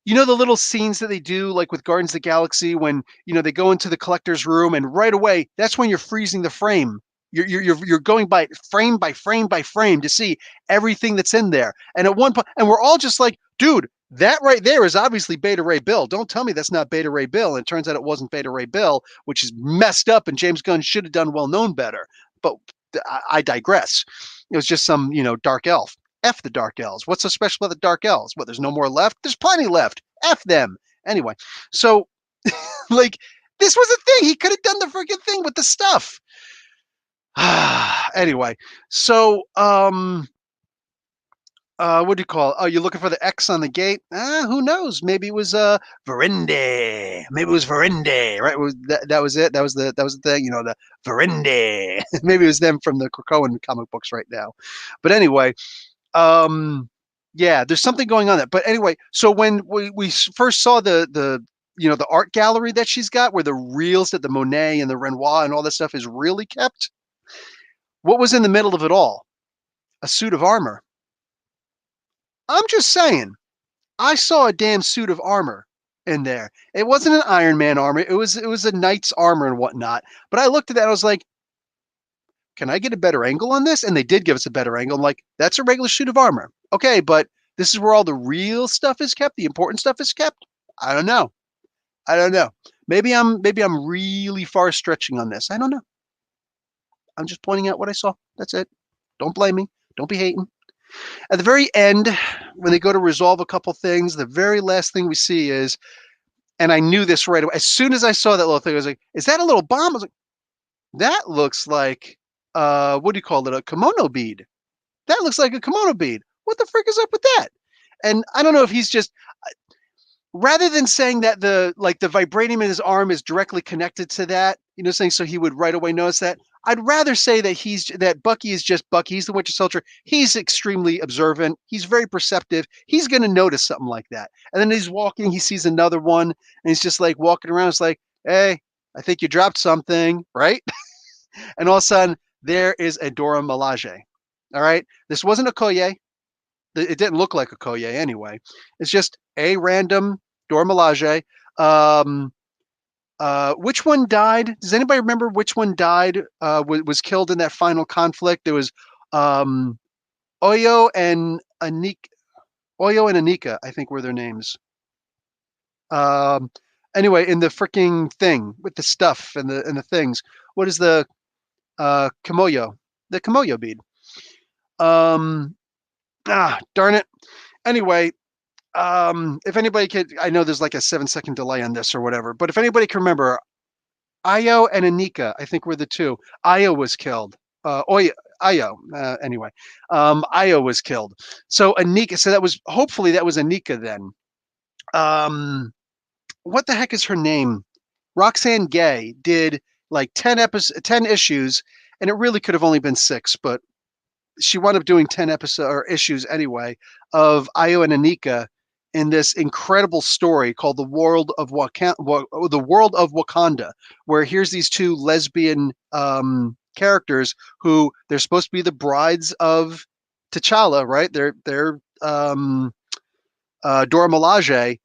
Speaker 1: You know the little scenes that they do, like with Guardians of the Galaxy, when they go into the collector's room, and right away, that's when you're freezing the frame. You're going by frame by frame to see everything that's in there. And at one point, and we're all just like, dude, that right there is obviously Beta Ray Bill. Don't tell me that's not Beta Ray Bill. And it turns out it wasn't Beta Ray Bill, which is messed up, and James Gunn should have done well known better. But I digress. It was just some, dark elf. F the dark elves. What's so special about the dark elves? What, there's no more left? There's plenty left. F them. Anyway, so like this was a thing. He could have done the freaking thing with the stuff. Anyway, so what do you call it? Oh, you're looking for the X on the gate? Who knows? Maybe it was Verinde. Maybe it was Verinde, right? That was it. That was the thing, the Verinde. Maybe it was them from the Krakoan comic books right now. But anyway, yeah, there's something going on there. But anyway, so when we first saw the the art gallery that she's got, where the reels that the Monet and the Renoir and all that stuff is really kept, what was in the middle of it all? A suit of armor. I'm just saying, I saw a damn suit of armor in there. It wasn't an Iron Man armor. It was a knight's armor and whatnot. But I looked at that, I was like, can I get a better angle on this? And they did give us a better angle. I'm like, that's a regular suit of armor. Okay, but this is where all the real stuff is kept. The important stuff is kept. I don't know. Maybe I'm really far stretching on this. I don't know. I'm just pointing out what I saw. That's it. Don't blame me. Don't be hating. At the very end, when they go to resolve a couple things, the very last thing we see is, and I knew this right away. As soon as I saw that little thing, I was like, is that a little bomb? I was like, that looks like, what do you call it? A kimono bead. That looks like a kimono bead. What the frick is up with that? And I don't know if he's just, rather than saying that the vibranium in his arm is directly connected to that, saying so he would right away notice that. I'd rather say that Bucky is just Bucky. He's the Winter Soldier. He's extremely observant. He's very perceptive. He's going to notice something like that. And then he's walking. He sees another one, and he's just like walking around. It's like, hey, I think you dropped something, right? And all of a sudden, there is a Dora Milaje. All right, this wasn't a Koye. It didn't look like a Koye anyway. It's just a random Dora Milaje. Which one died? Does anybody remember which one died? Was killed in that final conflict? There was Oyo and Anika. Oyo and Anika, I think, were their names. Anyway, in the freaking thing with the stuff and the things. What is the Kimoyo? The Kimoyo bead. Darn it. Anyway, if anybody could, I know there's like a 7-second delay on this or whatever, but if anybody can remember, Ayo and Anika, I think were the two. Ayo was killed. Ayo. Anyway, Ayo was killed. So Anika. So hopefully that was Anika then. What the heck is her name? Roxane Gay did like 10 issues, and it really could have only been 6, but she wound up doing 10 issues anyway of Ayo and Anika in this incredible story called The World of Wakanda, where here's these two lesbian characters who they're supposed to be the brides of T'Challa, right? They're Dora Milaje,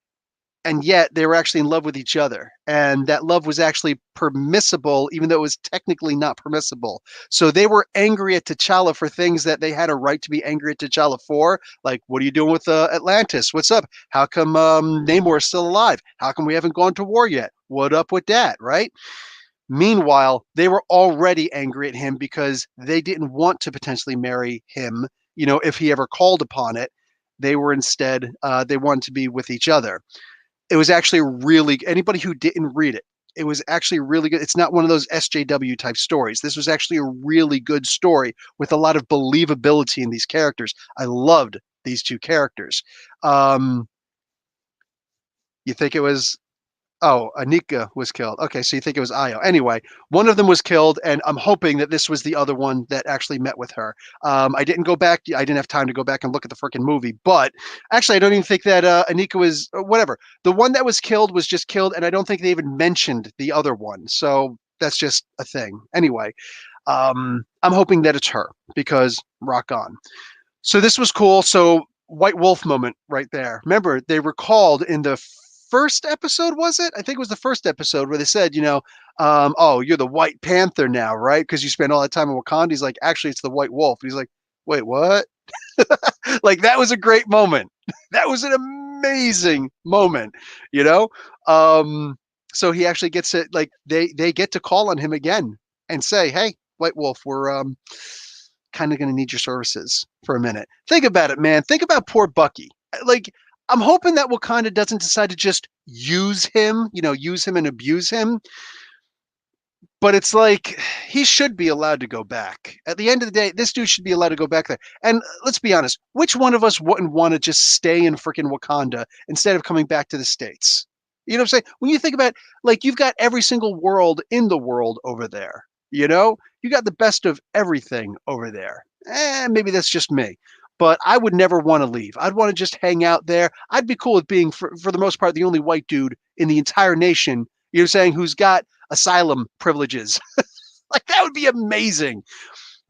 Speaker 1: and yet they were actually in love with each other, and that love was actually permissible, even though it was technically not permissible. So they were angry at T'Challa for things that they had a right to be angry at T'Challa for, like, what are you doing with Atlantis? What's up? How come Namor is still alive? How come we haven't gone to war yet? What up with that, right? Meanwhile, they were already angry at him because they didn't want to potentially marry him, if he ever called upon it. They were instead, they wanted to be with each other. It was actually really, anybody who didn't read it, it was actually really good. It's not one of those SJW type stories. This was actually a really good story with a lot of believability in these characters. I loved these two characters. You think it was, Anika was killed. Okay, so you think it was Ayo. Anyway, one of them was killed, and I'm hoping that this was the other one that actually met with her. I didn't go back. I didn't have time to go back and look at the freaking movie, but actually, I don't even think that Anika was, whatever. The one that was killed was just killed, and I don't think they even mentioned the other one. So that's just a thing. Anyway, I'm hoping that it's her, because rock on. So this was cool. So White Wolf moment right there. Remember, they were called in the first episode, was it? I think it was the first episode where they said, oh, you're the White Panther now, right? Because you spent all that time in Wakanda. He's like, actually, it's the White Wolf. He's like, wait, what? Like, that was a great moment. That was an amazing moment, you know? Um, so he actually gets it, like, they get to call on him again and say, hey, White Wolf, we're kind of going to need your services for a minute. Think about it, man. Think about poor Bucky. Like, I'm hoping that Wakanda doesn't decide to just use him, use him and abuse him. But it's like he should be allowed to go back. At the end of the day, this dude should be allowed to go back there. And let's be honest, which one of us wouldn't want to just stay in freaking Wakanda instead of coming back to the States? You know what I'm saying? When you think about it, like, you've got every single world in the world over there. You got the best of everything over there. Maybe that's just me. But I would never want to leave. I'd want to just hang out there. I'd be cool with being, for the most part, the only white dude in the entire nation, saying, who's got asylum privileges. Like, that would be amazing.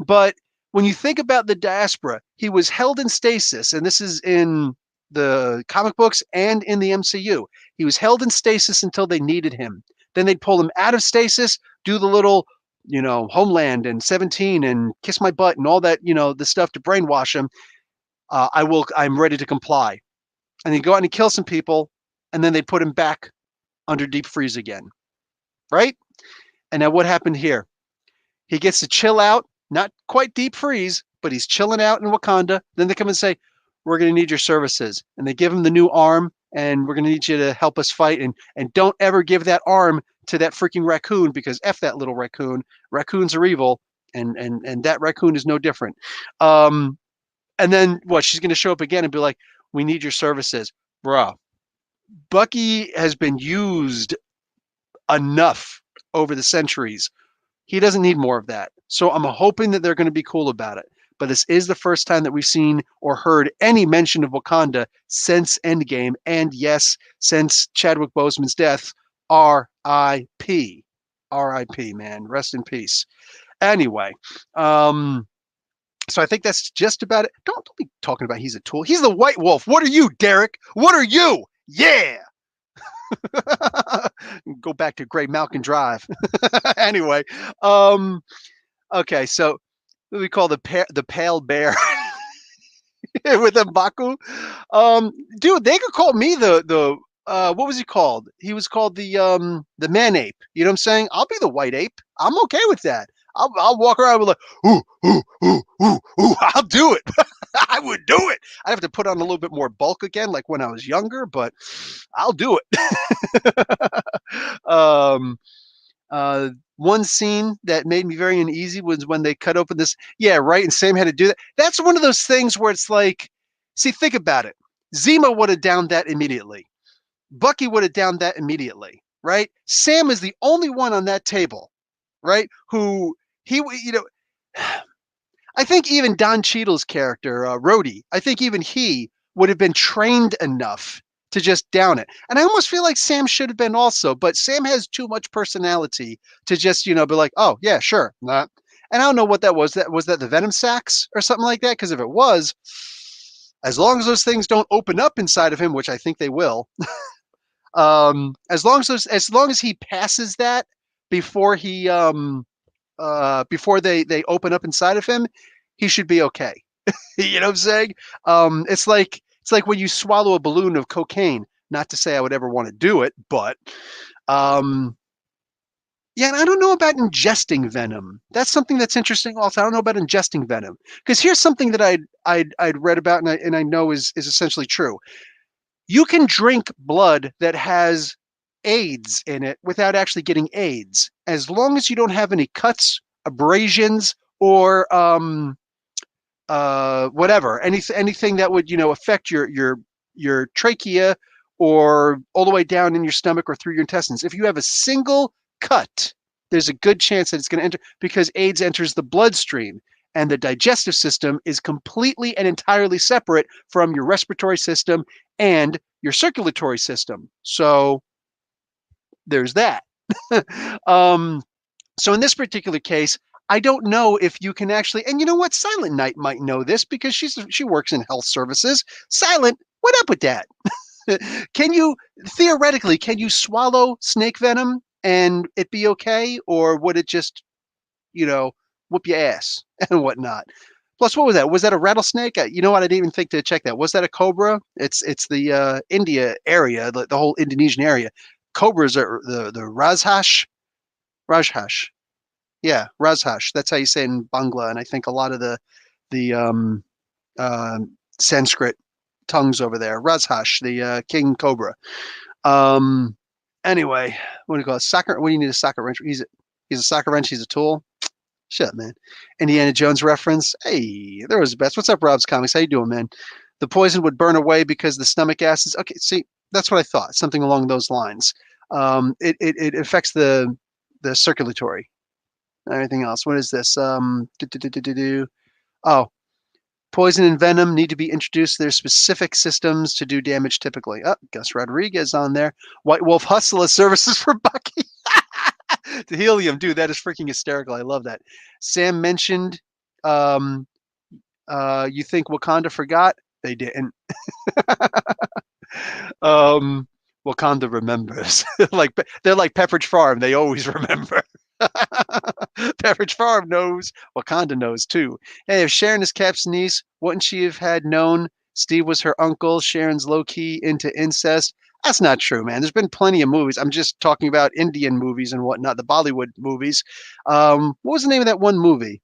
Speaker 1: But when you think about the diaspora, he was held in stasis, and this is in the comic books and in the MCU. He was held in stasis until they needed him. Then they'd pull him out of stasis, do the little, Homeland and 17 and Kiss My Butt and all that, the stuff to brainwash him. I'm ready to comply. And he'd go out and kill some people, and then they'd put him back under deep freeze again. Right? And now what happened here? He gets to chill out, not quite deep freeze, but he's chilling out in Wakanda. Then they come and say, we're going to need your services. And they give him the new arm, and we're going to need you to help us fight. And don't ever give that arm to that freaking raccoon, because F that little raccoon. Raccoons are evil, and that raccoon is no different. And then what? She's going to show up again and be like, we need your services. Bruh. Bucky has been used enough over the centuries. He doesn't need more of that. So I'm hoping that they're going to be cool about it. But this is the first time that we've seen or heard any mention of Wakanda since Endgame. And yes, since Chadwick Boseman's death, R.I.P. R.I.P., man. Rest in peace. Anyway, so I think that's just about it. Don't be talking about he's a tool. He's the White Wolf. What are you, Derek? What are you? Yeah. Go back to Great Malkin Drive. Anyway, okay, so what we call the pale bear with M'Baku. Dude, they could call me the what was he called? He was called the man ape. You know what I'm saying? I'll be the white ape. I'm okay with that. I'll walk around with like, ooh, ooh, ooh, ooh, ooh. I'll do it. I would do it. I'd have to put on a little bit more bulk again, like when I was younger, but I'll do it. One scene that made me very uneasy was when they cut open this. Yeah, right. And Sam had to do that. That's one of those things where it's like, see, think about it. Zima would have downed that immediately. Bucky would have downed that immediately, right? Sam is the only one on that table, right? Who I think even Don Cheadle's character, Rhodey, I think even he would have been trained enough to just down it. And I almost feel like Sam should have been also, but Sam has too much personality to just, be like, oh, yeah, sure. Nah. And I don't know what that was. Was that the Venom sacs or something like that? Because if it was, as long as those things don't open up inside of him, which I think they will, as long as he passes that before he before they open up inside of him, he should be okay. You know what I'm saying? It's like when you swallow a balloon of cocaine. Not to say I would ever want to do it, but yeah, and I don't know about ingesting venom. That's something that's interesting. Also, I don't know about ingesting venom, because here's something that I'd read about and I know is essentially true. You can drink blood that has AIDS in it without actually getting AIDS, as long as you don't have any cuts, abrasions, or whatever, anything that would affect your trachea or all the way down in your stomach or through your intestines. If you have a single cut, there's a good chance that it's going to enter, because AIDS enters the bloodstream, and the digestive system is completely and entirely separate from your respiratory system and your circulatory system. So there's that. So in this particular case, I don't know if you can actually, and you know what? Silent Night might know this because she works in health services. Silent, what up with that? Can you theoretically can you swallow snake venom and it be okay, or would it just you know whoop your ass and whatnot? Plus, what was that? Was that a rattlesnake? You know what? I didn't even think to check that. Was that a cobra? It's the India area, the whole Indonesian area. Cobras are the Rajhash. Yeah, Rajhash. That's how you say it in Bangla, and I think a lot of the uh, Sanskrit tongues over there. Rajhash, the king cobra. Um, anyway, what do you call it? Soccer? What do you need a socket wrench? He's a socket wrench. He's a tool. Shut up, man. Indiana Jones reference. Hey, there was the best. What's up, Rob's Comics? How you doing, man? The poison would burn away because the stomach acids. Okay, see, that's what I thought. Something along those lines. It affects the circulatory. Anything else? What is this? Oh, poison and venom need to be introduced to their specific systems to do damage typically. Oh, Gus Rodriguez on there. White Wolf Hustler services for Bucky. The helium, dude, that is freaking hysterical. I love that. Sam mentioned, um, you think Wakanda forgot? They didn't. um, Wakanda remembers. Like they're like Pepperidge Farm. They always remember. Pepperidge Farm knows. Wakanda knows too. Hey, if Sharon is Cap's niece, wouldn't she have had known Steve was her uncle? Sharon's low key into incest. That's not true, man. There's been plenty of movies. I'm just talking about Indian movies and whatnot, the Bollywood movies. What was the name of that one movie?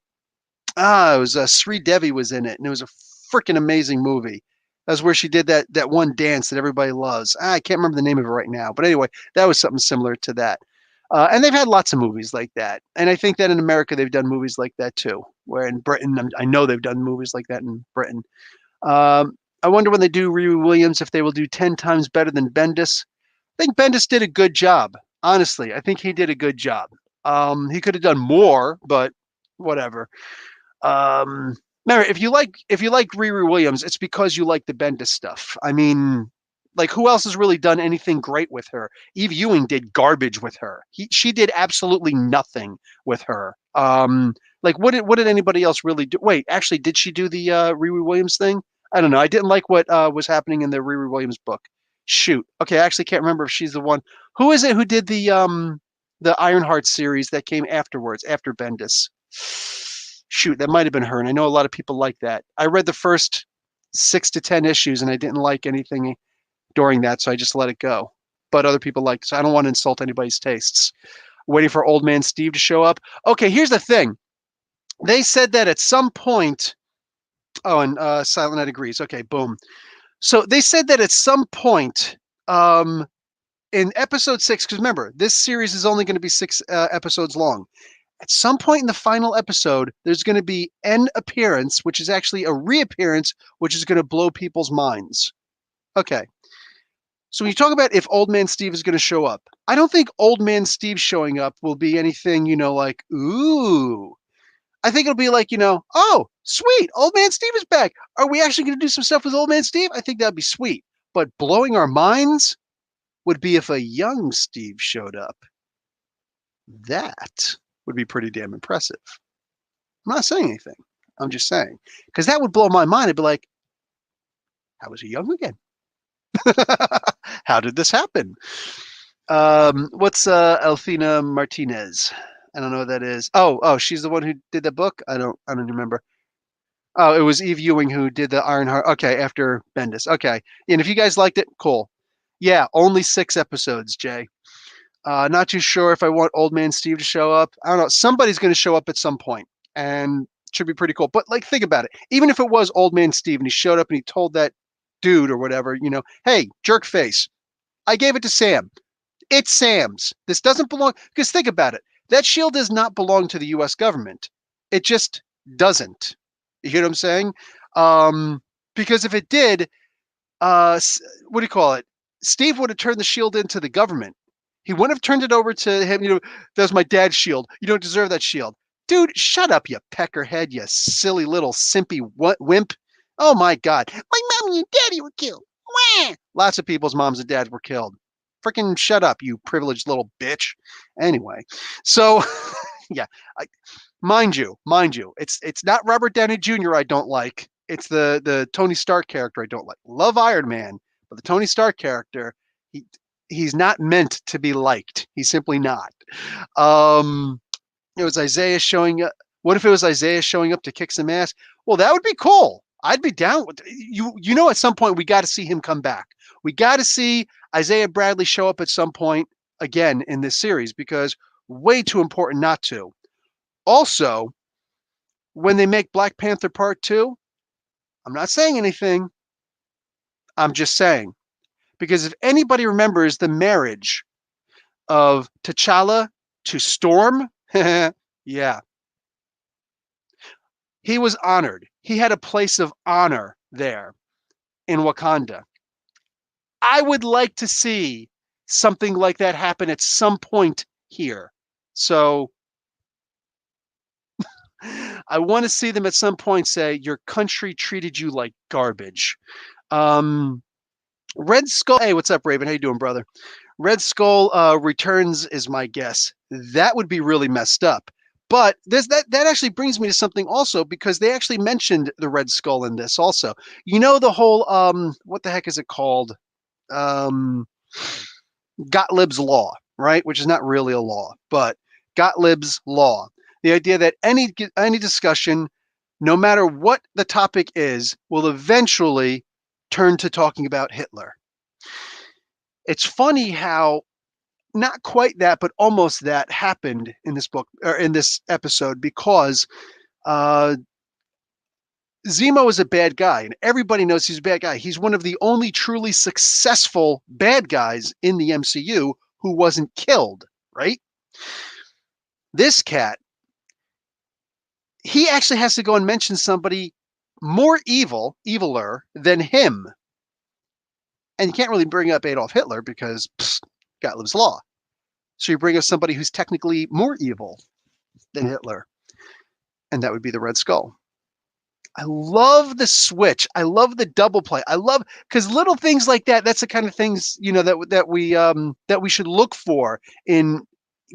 Speaker 1: It was Sri Devi was in it, and it was a freaking amazing movie. That's where she did that one dance that everybody loves. I can't remember the name of it right now, but anyway, that was something similar to that. And they've had lots of movies like that, and I think that in America they've done movies like that too. Where in Britain, I know they've done movies like that in Britain. I wonder when they do Riri Williams if they will do 10 times better than Bendis. I think Bendis did a good job. Honestly, I think he did a good job. He could have done more, but whatever. Remember, if you like Riri Williams, it's because you like the Bendis stuff. I mean, like who else has really done anything great with her? Eve Ewing did garbage with her. She did absolutely nothing with her. Like what did anybody else really do? Wait, actually, did she do the Riri Williams thing? I don't know. I didn't like what was happening in the Riri Williams book. Shoot. Okay, I actually can't remember if she's the one. Who is it who did the Ironheart series that came afterwards after Bendis? Shoot, that might have been her, and I know a lot of people like that. I read the first 6 to 10 issues, and I didn't like anything during that, so I just let it go. But other people liked it, so I don't want to insult anybody's tastes. Waiting for Old Man Steve to show up. Okay, here's the thing. They said that at some point. Oh, and Silent Night agrees. Okay, boom. So they said that at some point, in episode 6, because remember, this series is only going to be 6 episodes long. At some point in the final episode, there's going to be an appearance, which is actually a reappearance, which is going to blow people's minds. Okay. So when you talk about if Old Man Steve is going to show up, I don't think Old Man Steve showing up will be anything, like, ooh. I think it'll be like, oh, sweet, Old Man Steve is back. Are we actually going to do some stuff with Old Man Steve? I think that'd be sweet. But blowing our minds would be if a young Steve showed up. That would be pretty damn impressive. I'm not saying anything. I'm just saying. Because that would blow my mind. I'd be like, how was he young again? How did this happen? What's Elfina Martinez? I don't know what that is. Oh, she's the one who did the book? I don't remember. Oh, it was Eve Ewing who did the Ironheart. Okay, after Bendis. Okay. And if you guys liked it, cool. Yeah, only 6 episodes, Jay. Not too sure if I want Old Man Steve to show up. I don't know. Somebody's going to show up at some point, and it should be pretty cool. But like, think about it. Even if it was Old Man Steve and he showed up and he told that dude or whatever, hey, jerk face, I gave it to Sam. It's Sam's. This doesn't belong. Because think about it. That shield does not belong to the U.S. government. It just doesn't. You hear what I'm saying? Because if it did, what do you call it? Steve would have turned the shield into the government. He wouldn't have turned it over to him. That's my dad's shield. You don't deserve that shield. Dude, shut up, you peckerhead, you silly little simpy wimp. Oh my God. My mommy and daddy were killed. Wah! Lots of people's moms and dads were killed. Freaking shut up, you privileged little bitch. Anyway, so yeah, mind you, it's not Robert Downey Jr. I don't like. It's the Tony Stark character I don't like. Love Iron Man, but the Tony Stark character, he he's not meant to be liked. He's simply not. Um, it was Isaiah showing up. What if it was Isaiah showing up to kick some ass? Well, that would be cool. I'd be down with you. You know, at some point we got to see him come back. We got to see Isaiah Bradley show up at some point again in this series because way too important not to. Also, when they make Black Panther Part 2, I'm not saying anything. I'm just saying. Because if anybody remembers the marriage of T'Challa to Storm, yeah, he was honored. He had a place of honor there in Wakanda. I would like to see something like that happen at some point here. So I want to see them at some point say, your country treated you like garbage. Red Skull. Hey, what's up, Raven? How you doing, brother? Red Skull returns is my guess. That would be really messed up. But that actually brings me to something also because they actually mentioned the Red Skull in this also. You know the whole what the heck is it called? Um, Gottlieb's law, right? Which is not really a law, but Gottlieb's law. The idea that any discussion, no matter what the topic is, will eventually turn to talking about Hitler. It's funny how not quite that, but almost that happened in this book or in this episode because Zemo is a bad guy, and everybody knows he's a bad guy. He's one of the only truly successful bad guys in the MCU who wasn't killed, right? This cat, he actually has to go and mention somebody more eviler than him. And you can't really bring up Adolf Hitler because Gottlieb's law. So you bring up somebody who's technically more evil than Hitler, and that would be the Red Skull. I love the switch. I love the double play. I love because little things like that. That's the kind of things that we should look for in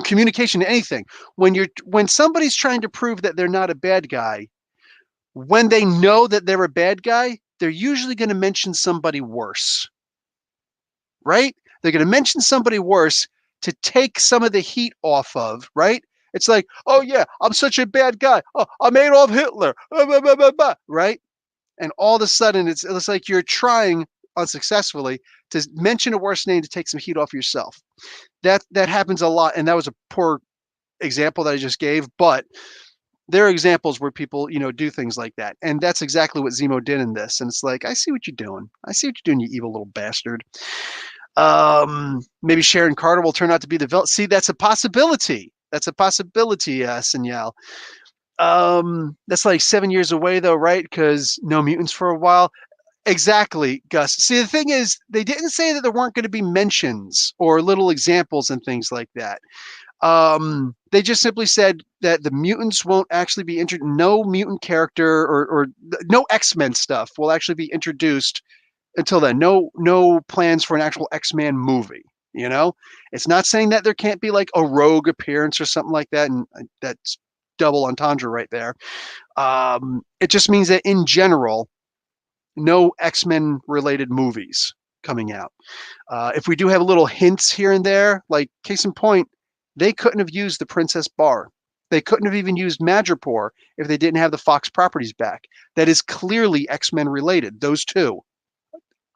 Speaker 1: communication. Anything when somebody's trying to prove that they're not a bad guy, when they know that they're a bad guy, they're usually going to mention somebody worse, right? They're going to mention somebody worse to take some of the heat off of, right? It's like, oh yeah, I'm such a bad guy. Oh, I'm Adolf Hitler, right? And all of a sudden, it's like you're trying unsuccessfully to mention a worse name to take some heat off yourself. That happens a lot, and that was a poor example that I just gave, but there are examples where people, do things like that, and that's exactly what Zemo did in this. And it's like, I see what you're doing. I see what you're doing, you evil little bastard. Maybe Sharon Carter will turn out to be the villain. See, that's a possibility. That's a possibility, Signal. That's like 7 years away, though, right? Because no mutants for a while. Exactly, Gus. See, the thing is, they didn't say that there weren't going to be mentions or little examples and things like that. They just simply said that the mutants won't actually be introduced. No mutant character or no X-Men stuff will actually be introduced until then. No plans for an actual X-Men movie. It's not saying that there can't be like a rogue appearance or something like that, and that's double entendre right there. It just means that in general, no X-Men related movies coming out. If we do have little hints here and there, like case in point, they couldn't have used the Princess Bar. They couldn't have even used Madripoor if they didn't have the Fox properties back. That is clearly X-Men related. Those two,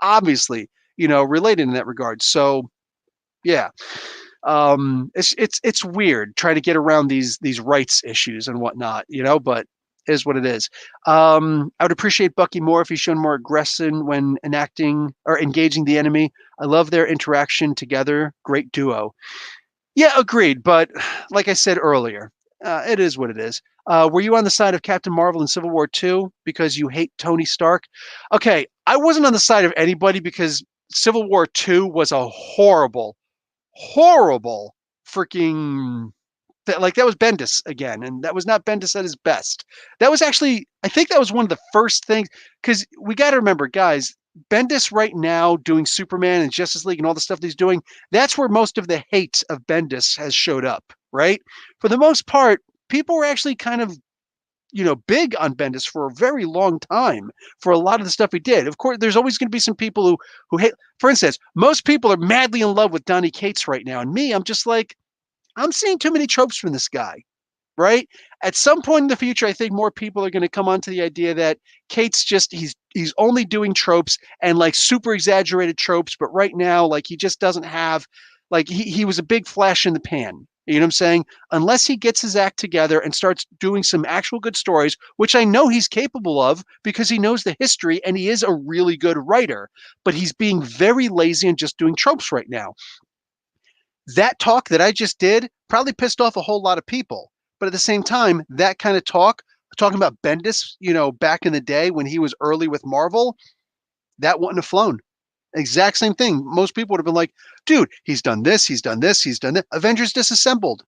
Speaker 1: obviously, related in that regard. So, yeah, it's weird trying to get around these rights issues and whatnot, but it is what it is. I would appreciate Bucky more if he's shown more aggression when enacting or engaging the enemy. I love their interaction together. Great duo. Yeah, agreed. But like I said earlier, it is what it is. Were you on the side of Captain Marvel in Civil War II because you hate Tony Stark? Okay, I wasn't on the side of anybody because Civil War II was a horrible freaking that was Bendis again, and that was not Bendis at his best. That was actually, I think that was one of the first things, because we got to remember, guys, Bendis right now doing Superman and Justice League and all the stuff that he's doing, that's where most of the hate of Bendis has showed up, right? For the most part, people were actually kind of, big on Bendis for a very long time for a lot of the stuff he did. Of course, there's always going to be some people who hate. For instance, most people are madly in love with Donny Cates right now, and me, I'm just like, I'm seeing too many tropes from this guy. Right? At some point in the future, I think more people are going to come onto the idea that Cates just he's only doing tropes and like super exaggerated tropes, but right now, like he just doesn't have like he was a big flash in the pan. You know what I'm saying? Unless he gets his act together and starts doing some actual good stories, which I know he's capable of because he knows the history and he is a really good writer, but he's being very lazy and just doing tropes right now. That talk that I just did probably pissed off a whole lot of people. But at the same time, that kind of talk, talking about Bendis, back in the day when he was early with Marvel, that wouldn't have flown. Exact same thing. Most people would have been like, dude, he's done this, he's done this, he's done that. Avengers Disassembled.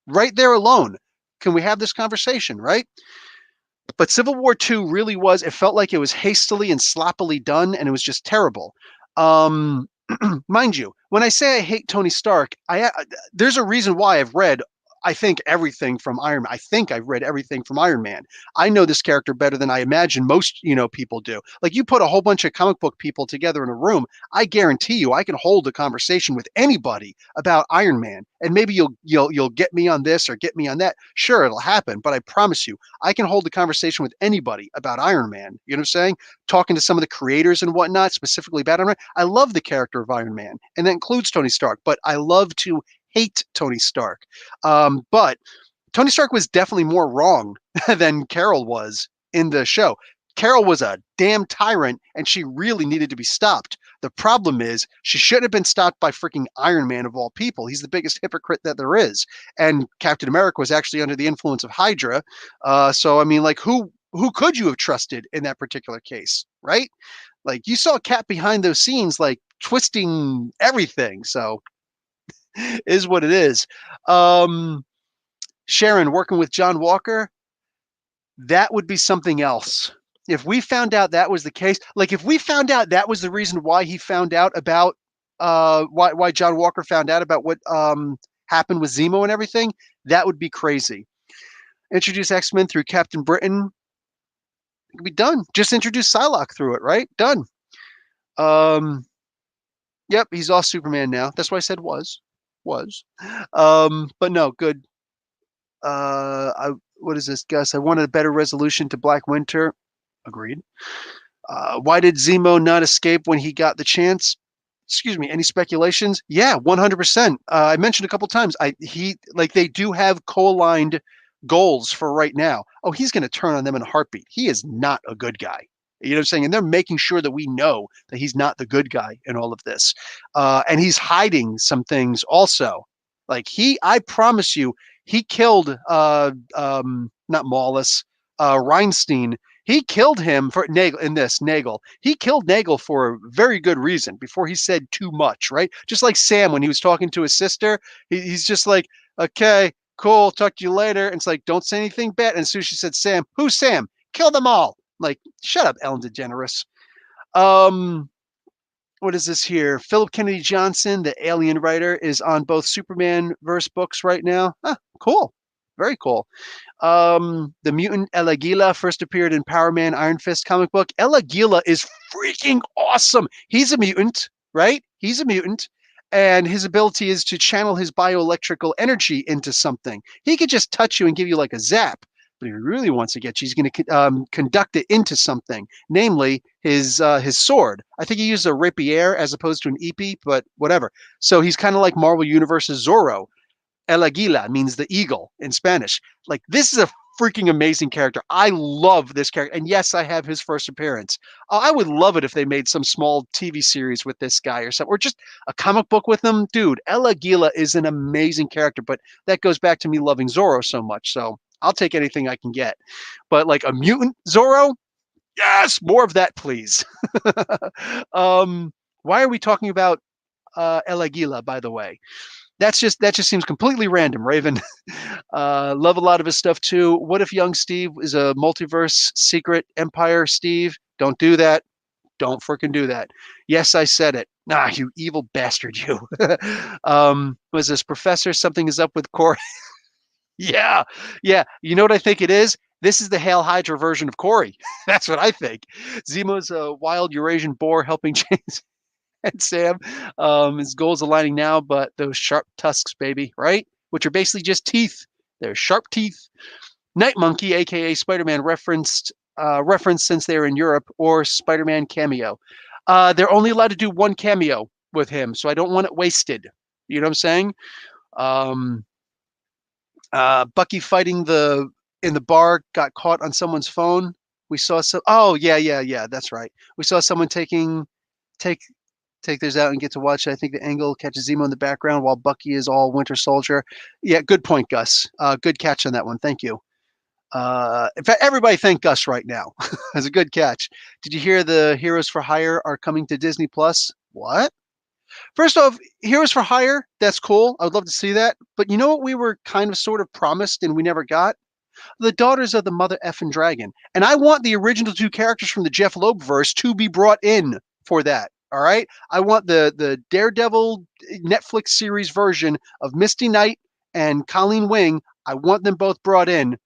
Speaker 1: Right there alone. Can we have this conversation, right? But Civil War II really was, it felt like it was hastily and sloppily done, and it was just terrible. Mind you, when I say I hate Tony Stark, there's a reason why I've read, I think, everything from Iron Man. I think I've read everything from Iron Man. I know this character better than I imagine most, people do. Like you put a whole bunch of comic book people together in a room, I guarantee you I can hold a conversation with anybody about Iron Man. And maybe you'll get me on this or get me on that. Sure, it'll happen, but I promise you, I can hold a conversation with anybody about Iron Man. You know what I'm saying? Talking to some of the creators and whatnot, specifically about Iron Man. I love the character of Iron Man, and that includes Tony Stark, but I love to hate Tony Stark. But Tony Stark was definitely more wrong than Carol was in the show. Carol was a damn tyrant, and she really needed to be stopped. The problem is she shouldn't have been stopped by freaking Iron Man of all people. He's the biggest hypocrite that there is. And Captain America was actually under the influence of Hydra. So I mean, like, who could you have trusted in that particular case, right? Like you saw Cap behind those scenes, like twisting everything. So is what it is. Sharon working with John Walker, that would be something else. If we found out that was the case, like if we found out that was the reason why he found out about why John Walker found out about what happened with Zemo and everything, that would be crazy. Introduce X-Men through Captain Britain. It could be done. Just introduce Psylocke through it, right? Done. Yep, he's all Superman now. That's why I said was. But no, good. What is this, Gus? I wanted a better resolution to Black Winter. Agreed. Why did Zemo not escape when he got the chance? Excuse me. Any speculations? Yeah, 100%. I mentioned a couple times. They do have co-aligned goals for right now. Oh, he's going to turn on them in a heartbeat. He is not a good guy. You know what I'm saying? And they're making sure that we know that he's not the good guy in all of this. And he's hiding some things also. Like I promise you, he killed not Maulus, Reinstein. He killed him for Nagel. He killed Nagel for a very good reason before he said too much, right? Just like Sam when he was talking to his sister, he's just like, okay, cool, talk to you later. And it's like, don't say anything bad. And as soon as she said Sam, who's Sam? Kill them all. Like, shut up, Ellen DeGeneres. What is this here? Philip Kennedy Johnson, the Alien writer, is on both Superman verse books right now. Cool. Very cool. The mutant El Aguila first appeared in Power Man Iron Fist comic book. El Aguila is freaking awesome. He's a mutant, right? He's a mutant. And his ability is to channel his bioelectrical energy into something. He could just touch you and give you like a zap. But if he really wants to get you, he's going to conduct it into something, namely his sword. I think he used a rapier as opposed to an epi, but whatever. So he's kind of like Marvel Universe's Zorro. El Aguila means the eagle in Spanish. Like, this is a freaking amazing character. I love this character. And yes, I have his first appearance. I would love it if they made some small TV series with this guy or something, or just a comic book with him. Dude, El Aguila is an amazing character, but that goes back to me loving Zorro so much. So I'll take anything I can get. But like a mutant Zorro, yes, more of that, please. Why are we talking about El Aguila, by the way? That just seems completely random, Raven. Love a lot of his stuff too. What if young Steve is a multiverse secret empire Steve? Don't do that. Don't freaking do that. Yes, I said it. Nah, you evil bastard, you. Was this Professor? Something is up with Corey. Yeah, yeah. You know what I think it is? This is the Hail Hydra version of Corey. That's what I think. Zemo's a wild Eurasian boar helping James and Sam. His goals aligning now, but those sharp tusks, baby, right? Which are basically just teeth. They're sharp teeth. Night Monkey, aka Spider-Man, referenced since they're in Europe, or Spider-Man cameo. They're only allowed to do one cameo with him, so I don't want it wasted. You know what I'm saying? Um, Bucky fighting the in the bar got caught on someone's phone. We saw some. Oh yeah. That's right. We saw someone take take theirs out and get to watch it. I think the angle catches Zemo in the background while Bucky is all Winter Soldier. Yeah, good point, Gus. Good catch on that one. Thank you. In fact, everybody thank Gus right now. That's a good catch. Did you hear the Heroes for Hire are coming to Disney Plus? What? First off, Heroes for Hire, that's cool. I would love to see that. But you know what we were kind of sort of promised and we never got? The Daughters of the Mother Effin' Dragon. And I want the original two characters from the Jeff Loeb verse to be brought in for that. All right. I want the Daredevil Netflix series version of Misty Knight and Colleen Wing. I want them both brought in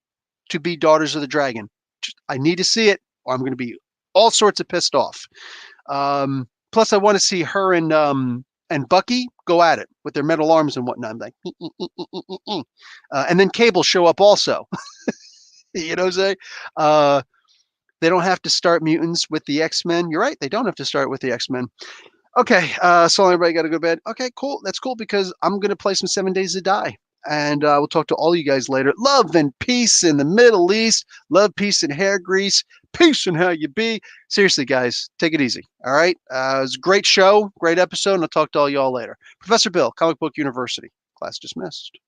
Speaker 1: to be Daughters of the Dragon. I need to see it, or I'm going to be all sorts of pissed off. Plus, I want to see her and Bucky go at it with their metal arms and whatnot. I'm like, and then Cable show up also. You know what I'm saying? They don't have to start mutants with the X-Men. You're right. They don't have to start with the X-Men. Okay, so everybody got to go to bed. Okay, cool. That's cool because I'm going to play some 7 Days to Die. And we'll talk to all you guys later. Love and peace in the Middle East. Love, peace, and hair grease. Peace and how you be. Seriously, guys, take it easy. All right? It was a great show, great episode, and I'll talk to all y'all later. Professor Bill, Comic Book University. Class dismissed.